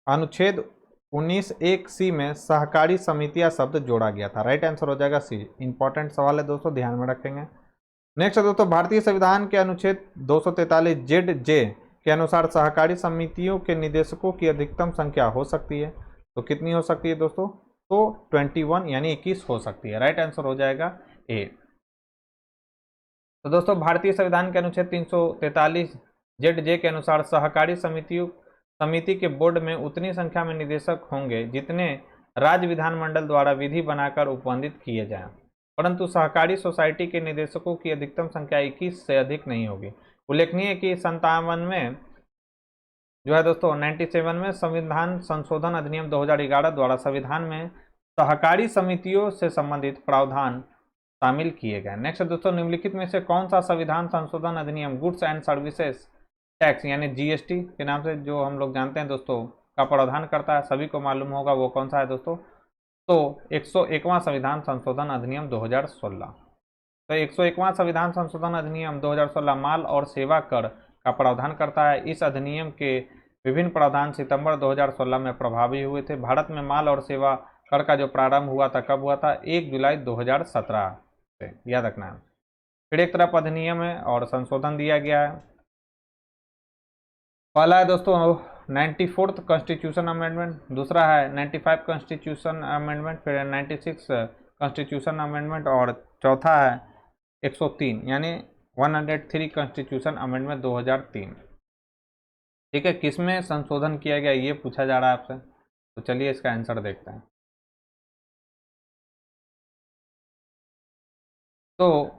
अनुच्छेद 19(1)(c) में सहकारी समितियां शब्द जोड़ा गया था। राइट आंसर हो जाएगा सी। इंपॉर्टेंट सवाल है दोस्तों, ध्यान में रखेंगे। नेक्स्ट है दोस्तों, भारतीय संविधान के अनुच्छेद 243 के अनुसार सहकारी समितियों के निदेशकों की अधिकतम संख्या हो सकती है, तो कितनी हो सकती है दोस्तों? तो 21 यानी 21 हो सकती है। राइट आंसर हो जाएगा ए। तो दोस्तों, भारतीय संविधान के अनुच्छेद 343 के अनुसार सहकारी समिति के बोर्ड में उतनी संख्या में निदेशक होंगे जितने राज्य विधानमंडल द्वारा विधि बनाकर उपबंधित किए जाएं, परंतु सहकारी सोसाइटी के निदेशकों की अधिकतम संख्या 21 से अधिक नहीं होगी। उल्लेखनीय है कि 57 में जो है दोस्तों 97 में संविधान संशोधन अधिनियम 2011 द्वारा संविधान में सहकारी समितियों से संबंधित प्रावधान शामिल किए गए। नेक्स्ट दोस्तों, निम्नलिखित में से कौन सा संविधान संशोधन अधिनियम गुड्स एंड सर्विसेज टैक्स यानी जीएसटी के नाम से जो हम लोग जानते हैं दोस्तों का प्रावधान करता है? सभी को मालूम होगा वो कौन सा है दोस्तों? तो 101वां संविधान संशोधन अधिनियम 2016। तो 101वां संविधान संशोधन अधिनियम 2016 माल और सेवा कर का प्रावधान करता है। इस अधिनियम के विभिन्न प्रावधान सितंबर 2016 में प्रभावी हुए थे। भारत में माल और सेवा कर का जो प्रारंभ हुआ था कब हुआ था? 1 जुलाई 2017 से, याद रखना है। फिर एक तरफ अधिनियम है और संशोधन दिया गया है। पहला है दोस्तों 94th कॉन्स्टिट्यूशन अमेंडमेंट, दूसरा है 95 कॉन्स्टिट्यूशन अमेंडमेंट, फिर 96 कॉन्स्टिट्यूशन अमेंडमेंट और चौथा है 103 यानी 103 कॉन्स्टिट्यूशन अमेंडमेंट 2003। ठीक है, किसमें संशोधन किया गया ये पूछा जा रहा है आपसे, तो चलिए इसका आंसर देखते हैं। तो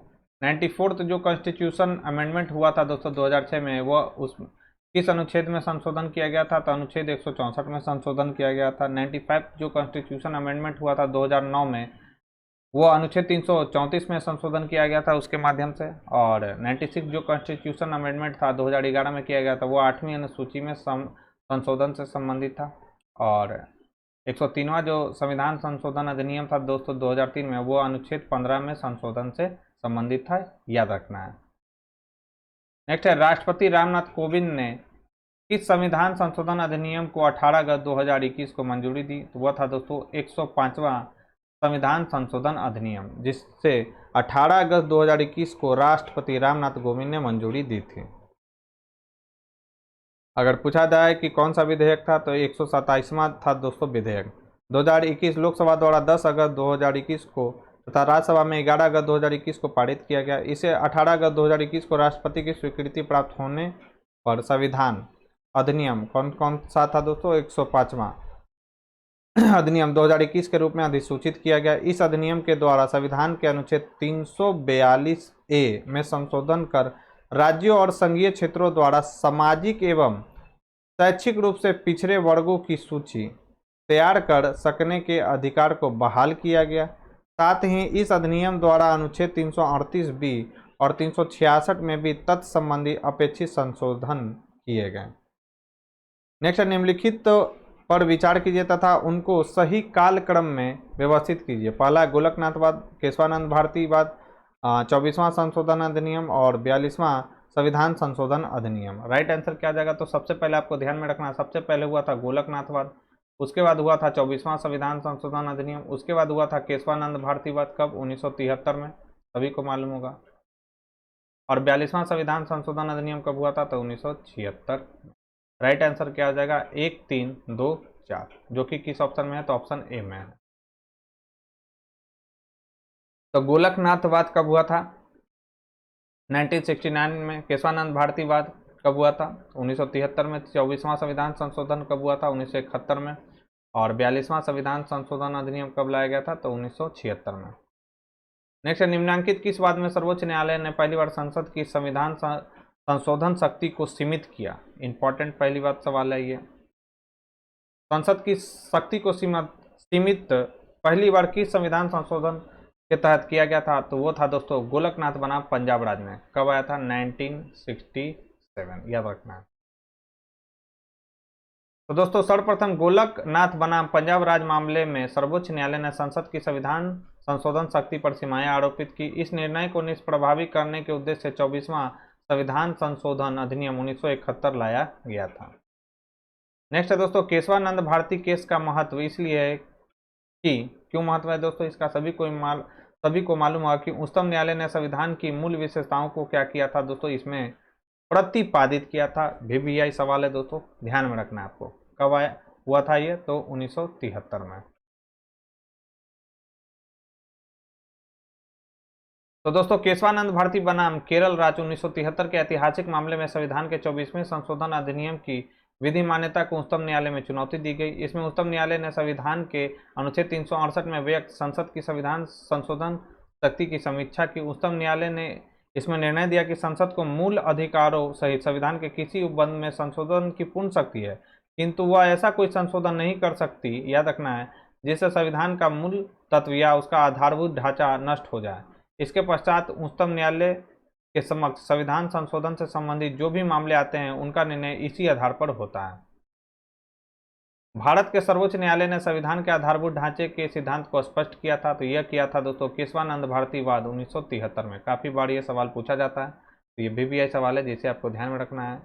94th जो कॉन्स्टिट्यूशन अमेंडमेंट हुआ था दोस्तों 2006 में, वो उस किस अनुच्छेद में संशोधन किया गया था? तो अनुच्छेद 164 में संशोधन किया गया था। 95 जो कॉन्स्टिट्यूशन अमेंडमेंट हुआ था 2009 में, वो अनुच्छेद 334 में संशोधन किया गया था उसके माध्यम से। और 96 जो कॉन्स्टिट्यूशन अमेंडमेंट था 2011 में किया गया था, वो 8वीं अनुसूची में संशोधन से संबंधित था। और 103वां जो संविधान संशोधन अधिनियम था दोस्तों 2003 में, वो अनुच्छेद 15 में संशोधन से संबंधित था, याद रखना है। नेक्स्ट है, राष्ट्रपति रामनाथ कोविंद ने किस संविधान संशोधन अधिनियम को 18 अगस्त 2021 को मंजूरी दी? तो वह था दोस्तों 105वां संविधान संशोधन अधिनियम, जिससे 18 अगस्त 2021 को राष्ट्रपति रामनाथ कोविंद ने मंजूरी दी थी। अगर पूछा जाए कि कौन सा विधेयक था, तो 127वां था दोस्तों विधेयक। 2021 लोकसभा द्वारा 10 अगस्त 2021 को तथा राज्यसभा में 11 अगस्त 2021 को पारित किया गया। इसे 18 अगस्त 2021 को राष्ट्रपति की स्वीकृति प्राप्त होने पर संविधान अधिनियम कौन सा था दोस्तों? 105वां अधिनियम 2021 के रूप में अधिसूचित किया गया। इस अधिनियम के द्वारा संविधान के अनुच्छेद 342A में संशोधन कर राज्यों और संघीय क्षेत्रों द्वारा सामाजिक एवं शैक्षिक रूप से पिछड़े वर्गों की सूची तैयार कर सकने के अधिकार को बहाल किया गया। साथ ही इस अधिनियम द्वारा अनुच्छेद 338B और 366 में भी तत्संबंधी अपेक्षित संशोधन किए गए। नेक्स्ट, निम्नलिखित पर विचार कीजिए तथा उनको सही कालक्रम में व्यवस्थित कीजिए। पहला गोलकनाथवाद, केशवानंद भारतीवाद, 24वां संशोधन अधिनियम और 42वां संविधान संशोधन अधिनियम। राइट आंसर क्या आ जाएगा? तो सबसे पहले आपको ध्यान में रखना, सबसे पहले हुआ था गोलकनाथवाद, उसके बाद हुआ था 24वां संविधान संशोधन अधिनियम, उसके बाद हुआ था केशवानंद भारतीवाद, कब? 1973 में, सभी को मालूम होगा। और 42वां संविधान संशोधन अधिनियम कब हुआ था? तो 1976। राइट आंसर क्या आ जाएगा? 1, 3, 2, 4, जो कि किस ऑप्शन में है? तो ऑप्शन ए में है। तो गोलकनाथवाद कब हुआ था? 1969 में। केशवानंद भारतीवाद कब हुआ था? 1973 में। 24वां संविधान संशोधन कब हुआ था? 1971 में। और 42वां संविधान संशोधन अधिनियम कब लाया गया था? तो 1976 में। नेक्स्ट, निम्नांकित किस बात में सर्वोच्च न्यायालय ने पहली बार संसद की संविधान संशोधन शक्ति को सीमित किया? इंपॉर्टेंट पहली बात सवाल है ये। संसद की शक्ति को सीमित पहली बार किस संविधान संशोधन के तहत किया गया था? तो वो था दोस्तों गोलकनाथ बनाम पंजाब राज में। कब आया था? 1967, याद रखना है। तो दोस्तों सर्वप्रथम गोलकनाथ बनाम पंजाब राज मामले में सर्वोच्च न्यायालय ने संसद की संविधान संशोधन शक्ति पर सीमाएं आरोपित की। इस निर्णय को निष्प्रभावी करने के उद्देश्य से 24वां संविधान संशोधन अधिनियम 1971 लाया गया था। नेक्स्ट है दोस्तों केशवानंद भारती केस का महत्व इसलिए है कि क्यों महत्व है दोस्तों इसका, सभी को मालूम होगा कि उच्चतम न्यायालय ने संविधान की मूल विशेषताओं को क्या किया था दोस्तों, इसमें प्रतिपादित किया था। VVI सवाल है दोस्तों, ध्यान में रखना है आपको। कब आया हुआ था ये, तो 1973 में। तो दोस्तों केशवानंद भारती बनाम केरल राज्य 1973 के ऐतिहासिक मामले में संविधान के 24वें संशोधन अधिनियम की विधि मान्यता को उच्चतम न्यायालय में चुनौती दी गई। इसमें उच्चतम न्यायालय ने संविधान के अनुच्छेद 368 में व्यक्त संसद की संविधान संशोधन शक्ति की समीक्षा की। उच्चतम न्यायालय ने इसमें निर्णय दिया कि संसद को मूल अधिकारों सहित संविधान के किसी उपबंध में संशोधन की पूर्ण शक्ति है, किंतु वह ऐसा कोई संशोधन नहीं कर सकती, याद रखना है, जिससे संविधान का मूल तत्व या उसका आधारभूत ढांचा नष्ट हो जाए। इसके पश्चात उच्चतम न्यायालय के समक्ष संविधान संशोधन से संबंधित जो भी मामले आते हैं उनका निर्णय इसी आधार पर होता है। भारत के सर्वोच्च न्यायालय ने संविधान के आधारभूत ढांचे के सिद्धांत को स्पष्ट किया था, तो यह किया था दोस्तों केशवानंद भारती वाद 1973 में। काफी बार ये सवाल पूछा जाता है, तो ये VVI सवाल है जिसे आपको ध्यान में रखना है।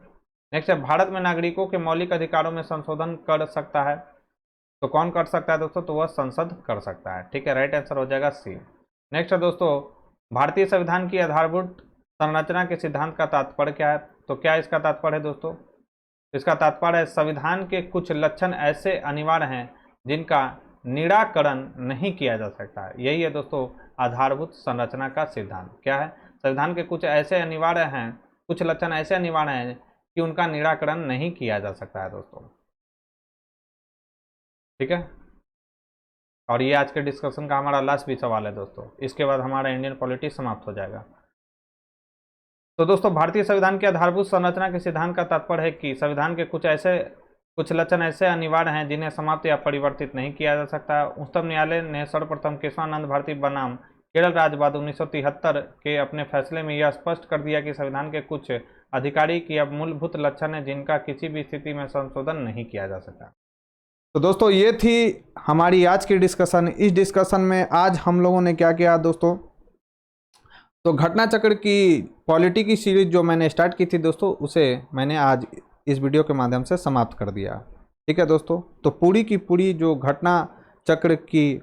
नेक्स्ट है भारत में नागरिकों के मौलिक अधिकारों में संशोधन कर सकता है, तो कौन कर सकता है दोस्तों, तो वह संसद कर सकता है। ठीक है, राइट आंसर हो जाएगा C। नेक्स्ट है दोस्तों भारतीय संविधान की आधारभूत संरचना के सिद्धांत का तात्पर्य क्या है, तो क्या इसका तात्पर्य है दोस्तों, इसका तात्पर्य है संविधान के कुछ लक्षण ऐसे अनिवार्य हैं जिनका निराकरण नहीं किया जा सकता है। यही है दोस्तों आधारभूत संरचना का सिद्धांत। क्या है, संविधान के कुछ ऐसे अनिवार्य हैं, कुछ लक्षण ऐसे अनिवार्य हैं कि उनका निराकरण नहीं किया जा सकता है दोस्तों। ठीक है, और ये आज के डिस्कशन का हमारा लास्ट भी सवाल है दोस्तों, इसके बाद हमारा इंडियन पॉलिटी समाप्त हो जाएगा। तो दोस्तों भारतीय संविधान के आधारभूत संरचना के सिद्धांत का तात्पर्य है कि संविधान के कुछ लक्षण ऐसे अनिवार्य हैं जिन्हें समाप्त या परिवर्तित नहीं किया जा सकता। उच्चतम न्यायालय ने सर्वप्रथम केशवानंद भारती बनाम केरल राज्य वाद 1973 के अपने फैसले में यह स्पष्ट कर दिया कि संविधान के कुछ अधिकारी की अब मूलभूत लक्षण है जिनका किसी भी स्थिति में संशोधन नहीं किया जा सकता। तो दोस्तों ये थी हमारी आज की डिस्कशन। इस डिस्कशन में आज हम लोगों ने क्या किया दोस्तों, तो घटना चक्र की पॉलिटी की सीरीज जो मैंने स्टार्ट की थी दोस्तों, उसे मैंने आज इस वीडियो के माध्यम से समाप्त कर दिया। ठीक है दोस्तों, तो पूरी की पूरी जो घटना चक्र की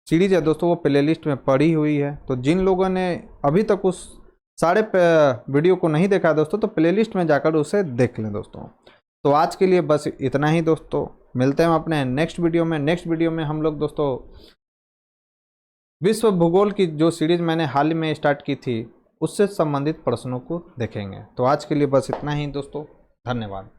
सीरीज है दोस्तों वो प्लेलिस्ट में पड़ी हुई है। तो जिन लोगों ने अभी तक उस सारे वीडियो को नहीं देखा दोस्तों, तो प्लेलिस्ट में जाकर उसे देख लें दोस्तों। तो आज के लिए बस इतना ही दोस्तों, मिलते हैं अपने नेक्स्ट वीडियो में। नेक्स्ट वीडियो में हम लोग दोस्तों विश्व भूगोल की जो सीरीज मैंने हाल ही में स्टार्ट की थी उससे संबंधित प्रश्नों को देखेंगे। तो आज के लिए बस इतना ही दोस्तों, धन्यवाद।